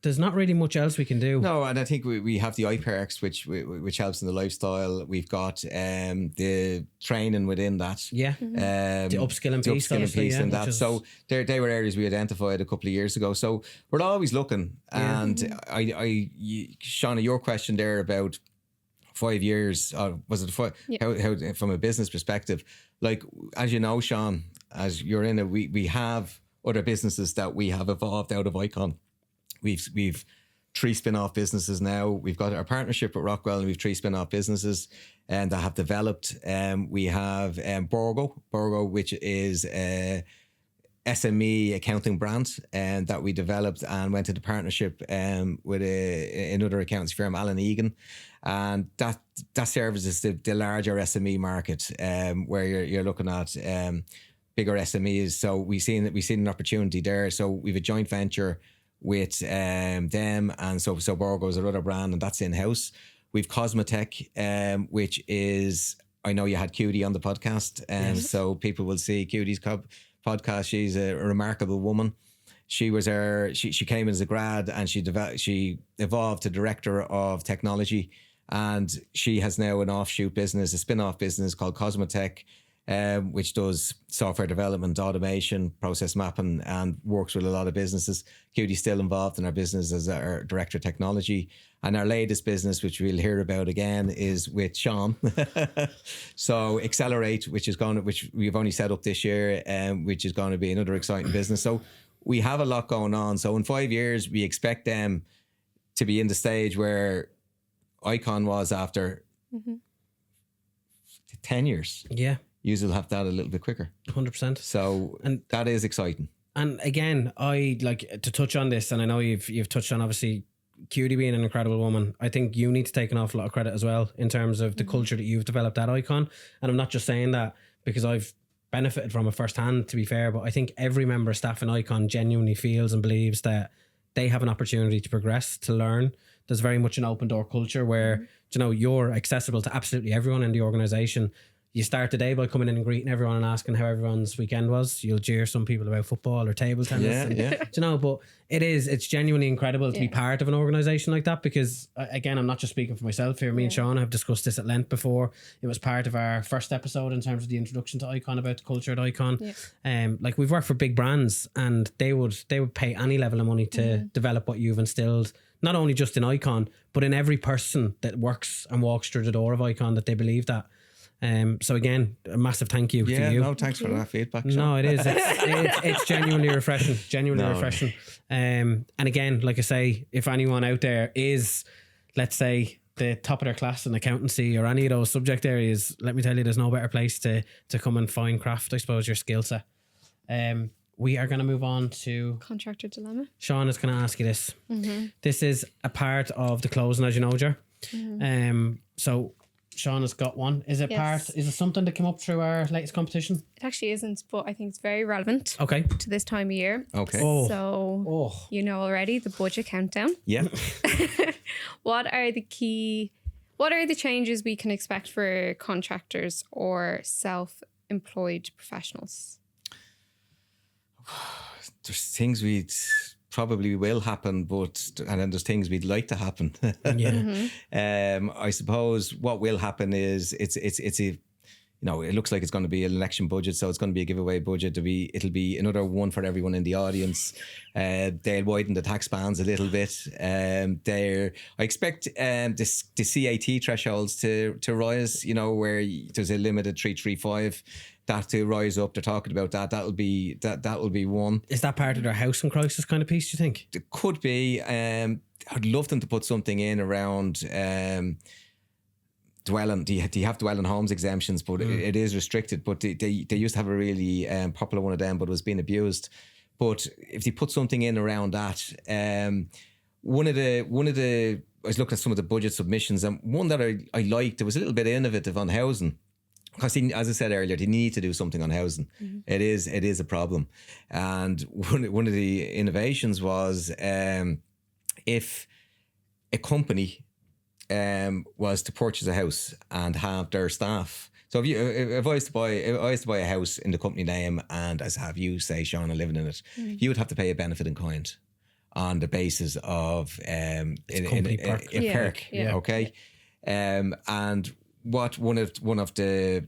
there's not really much else we can do. No, and I think we have the iPerks, which helps in the lifestyle. We've got the training within that. Yeah. The upskilling piece and that. So they were areas we identified a couple of years ago. So we're always looking. And Shauna, your question there about 5 years, was it how from a business perspective? Like, as you know, Sean, as you're in it, we have other businesses that we have evolved out of Icon. We've 3 spin-off businesses now. We've got our partnership with Rockwell, and we've 3 spin-off businesses and that have developed. We have Borgo, which is a SME accounting brand, and that we developed and went into partnership with another accountancy firm, Allen Egan, and that services the larger SME market, where you're looking at bigger SMEs. So we've seen an opportunity there. So we've a joint venture with them, and so Borgo is another brand, and that's in-house. We've Cosmetech, which is, I know you had Cutie on the podcast, so people will see Cutie's podcast. She's a remarkable woman. She came in as a grad, and she evolved to director of technology, and she has now an offshoot business, a spin-off business called Cosmetech, which does software development, automation, process mapping, and works with a lot of businesses. Cutie's still involved in our business as our director of technology. And our latest business, which we'll hear about again, is with Sean. So Accelerate, which we've only set up this year, which is going to be another exciting business. So we have a lot going on. So in 5 years, we expect them to be in the stage where Icon was after 10 years. Yeah. You'll have that a little bit quicker. 100%. So, and that is exciting. And again, I like to touch on this, and I know you've touched on obviously Cutie being an incredible woman. I think you need to take an awful lot of credit as well in terms of the culture that you've developed at Icon. And I'm not just saying that because I've benefited from it firsthand, to be fair, but I think every member of staff in Icon genuinely feels and believes that they have an opportunity to progress, to learn. There's very much an open door culture where, you're accessible to absolutely everyone in the organisation. You start the day by coming in and greeting everyone and asking how everyone's weekend was. You'll jeer some people about football or table tennis. But it's genuinely incredible to be part of an organisation like that, because again, I'm not just speaking for myself here. Me and Sean have discussed this at length before. It was part of our first episode in terms of the introduction to Icon, about the culture at Icon. Like we've worked for big brands, and they would pay any level of money to develop what you've instilled, not only just in Icon, but in every person that works and walks through the door of Icon, that they believe that. So again, a massive thank you to you. No, thanks for that feedback, Sean. No, it is. It's genuinely refreshing. Refreshing. And again, like I say, if anyone out there is, let's say, the top of their class in accountancy or any of those subject areas, let me tell you, there's no better place to come and fine craft, I suppose, your skill set. We are going to move on to Contractor dilemma. Sean is going to ask you this. This is a part of the closing, as you know, Ger. So Sean has got one. Is it something that came up through our latest competition? It actually isn't, but I think it's very relevant. Okay. To this time of year. Okay. So you know already the budget countdown. Yeah. What are the changes we can expect for contractors or self-employed professionals? There's things we'd probably will happen, and then there's things we'd like to happen. I suppose what will happen is it's a, it looks like it's going to be an election budget, so it's going to be a giveaway budget. It'll be another one for everyone in the audience. They'll widen the tax bands a little bit. I expect the CAT thresholds to rise. Where there's a limited 335. That to rise up. They're talking about that. That'll be one. Is that part of their housing crisis kind of piece, do you think? It could be. I'd love them to put something in around dwelling. Do you have dwelling homes exemptions? But it is restricted. But they used to have a really popular one of them, but it was being abused. But if they put something in around that, one of the I was looking at some of the budget submissions, and one that I liked, it was a little bit innovative on housing. Because as I said earlier, they need to do something on housing. It is a problem. And one of the innovations was if a company was to purchase a house and have their staff. So if I was to buy a house in the company name and as have you say, Sean, living in it, you would have to pay a benefit in kind on the basis of a perk. Okay. And what one of the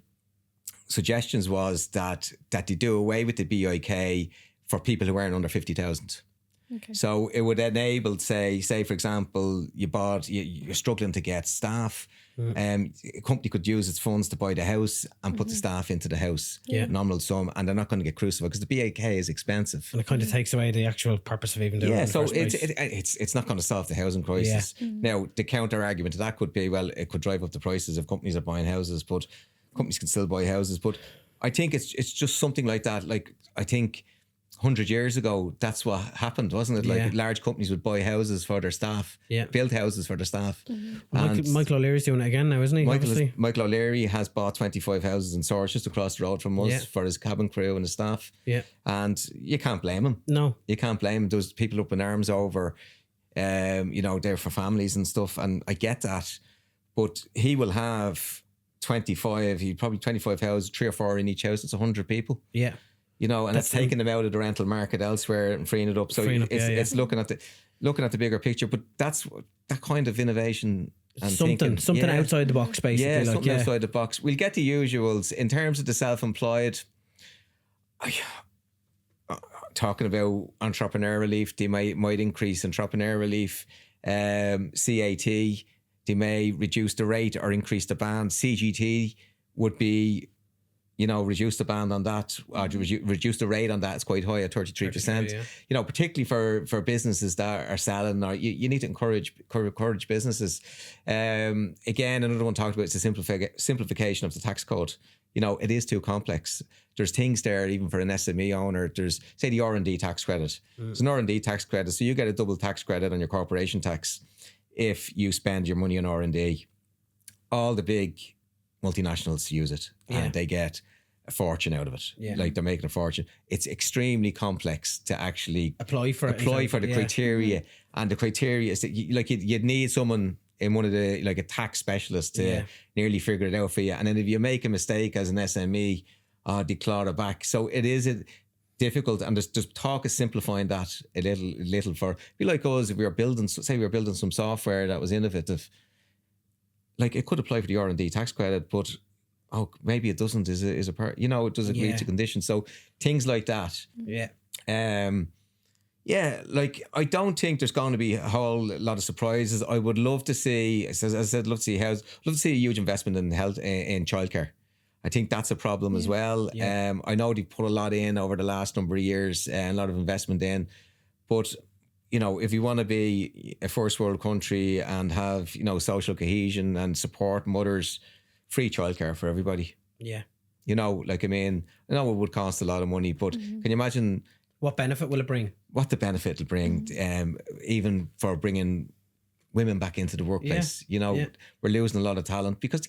suggestions was that they do away with the BIK for people who earn under 50,000. Okay. So it would enable, say for example, you're struggling to get staff. A company could use its funds to buy the house and put the staff into the house, nominal sum, and they're not going to get crucified because the BIK is expensive. And it kind of takes away the actual purpose of even doing it. Yeah, so it's not going to solve the housing crisis. Now, the counter argument to that could be, well, it could drive up the prices if companies are buying houses, but companies can still buy houses. But I think it's just something like that. Like, I think 100 years ago, that's what happened, wasn't it? Like large companies would buy houses for their staff, build houses for their staff. Michael O'Leary's doing it again now, isn't he? Michael O'Leary has bought 25 houses in Swords just across the road from us for his cabin crew and his staff. Yeah. And you can't blame him. No. You can't blame him. There's people up in arms over, they're for families and stuff. And I get that. But he will have 25 houses, 3 or 4 in each house. It's 100 people. Yeah. And that's taking them out of the rental market elsewhere and freeing it up. So it's looking at the bigger picture. But that's that kind of innovation and something outside the box, basically. Yeah, something outside the box. We'll get the usuals in terms of the self-employed. Talking about entrepreneurial relief, they might increase entrepreneurial relief. CAT, they may reduce the rate or increase the band. CGT would be, reduce the band on that, or reduce the rate on that. It's quite high at 33%. Particularly for businesses that are selling, or you need to encourage businesses. Again, another one talked about is the simplification of the tax code. It is too complex. There's things there even for an SME owner. There's, say, the R&D tax credit. It's an R&D tax credit, so you get a double tax credit on your corporation tax if you spend your money on R&D. All the big multinationals use it and they get a fortune out of it. Like, they're making a fortune. It's extremely complex to actually apply for the criteria. And the criteria is that you'd need someone in one of the, like a tax specialist to nearly figure it out for you. And then if you make a mistake as an SME, they claw it back. So it is difficult, and there's talk of simplifying that a little for, be like us, if we were building some software that was innovative, like it could apply for the R&D tax credit, but maybe it doesn't, is a part, it doesn't meet the conditions. So things like that. Like, I don't think there's going to be a whole lot of surprises. I would love to see, as I said, love to see a huge investment in health, in childcare. I think that's a problem as well. I know they've put a lot in over the last number of years, and a lot of investment in, but you know, if you want to be a first world country and have, you know, social cohesion and support mothers, free childcare for everybody. Yeah. You know, like, I mean, I know it would cost a lot of money, but can you imagine what benefit will it bring? What the benefit it'll bring, even for bringing women back into the workplace. You know, we're losing a lot of talent because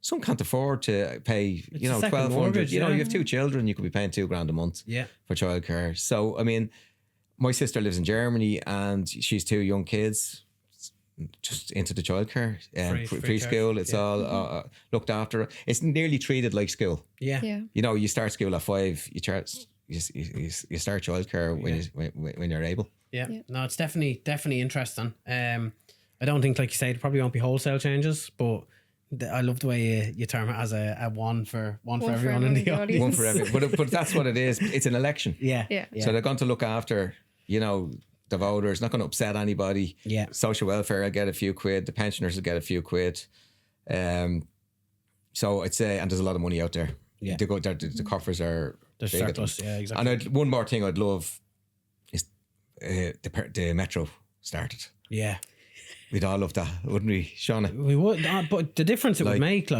some can't afford to pay, you know, 1,200. You know, you have 2 children, you could be paying $2,000 a month for childcare. So, I mean, my sister lives in Germany and she's 2 young kids, just into the childcare, free school. It's all looked after. It's nearly treated like school. Yeah. You know, you start school at 5. You start childcare when you're able. Yeah. No, it's definitely interesting. I don't think, like you say, it probably won't be wholesale changes, but I love the way you term it as a one for everyone in the audience. One for everyone. But that's what it is. It's an election. Yeah. So they're going to look after, you know, the voters, not going to upset anybody. Yeah. Social welfare will get a few quid. The pensioners will get a few quid. So I'd say, and there's a lot of money out there. Yeah. The coffers are there's surplus. Yeah, exactly. And one more thing I'd love is the metro started. Yeah. We'd all love that, wouldn't we, Shauna? We would, but the difference it would make,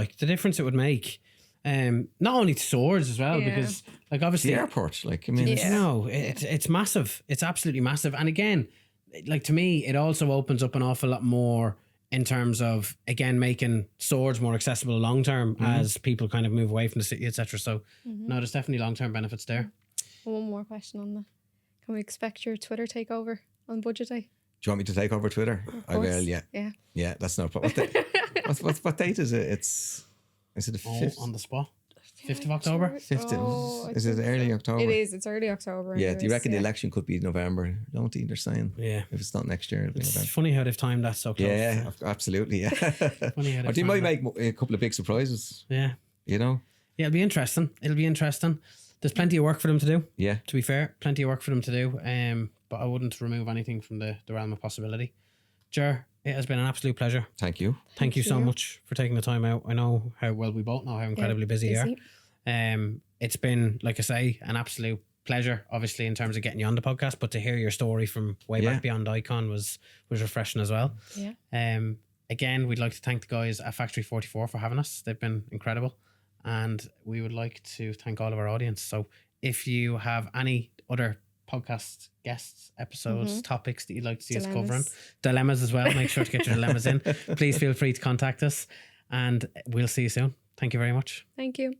not only to Swords as well, because like obviously the airport, like, I mean, no, it's massive. It's absolutely massive. And again, like, to me, it also opens up an awful lot more in terms of, again, making Swords more accessible long term as people kind of move away from the city, etc. So no, there's definitely long term benefits there. One more question on that: can we expect your Twitter takeover on budget day? Do you want me to take over Twitter? I will, yeah. That's no problem. What date is it? Is it the 5th? On the spot? 5th of October? 5th. Is it early October? It is. It's early October. Yeah. Do you reckon the election could be November? Don't they're saying? Yeah. If it's not next year, it'll be November. It's funny how they've timed that so close. Yeah, absolutely. Yeah. Funny how or they might make a couple of big surprises. Yeah. You know? Yeah, it'll be interesting. There's plenty of work for them to do. Yeah. To be fair, plenty of work for them to do. But I wouldn't remove anything from the realm of possibility. Ger, it has been an absolute pleasure. Thank you. Thank you so much for taking the time out. I know how well we both know how incredibly busy you are. It's been, like I say, an absolute pleasure, obviously, in terms of getting you on the podcast, but to hear your story from way back beyond Icon was refreshing as well. Yeah. Again, we'd like to thank the guys at Factory 44 for having us. They've been incredible. And we would like to thank all of our audience. So if you have any other podcast guests, episodes, topics that you'd like to see us covering, dilemmas as well, make sure to get your dilemmas in. Please feel free to contact us and we'll see you soon. Thank you very much. Thank you.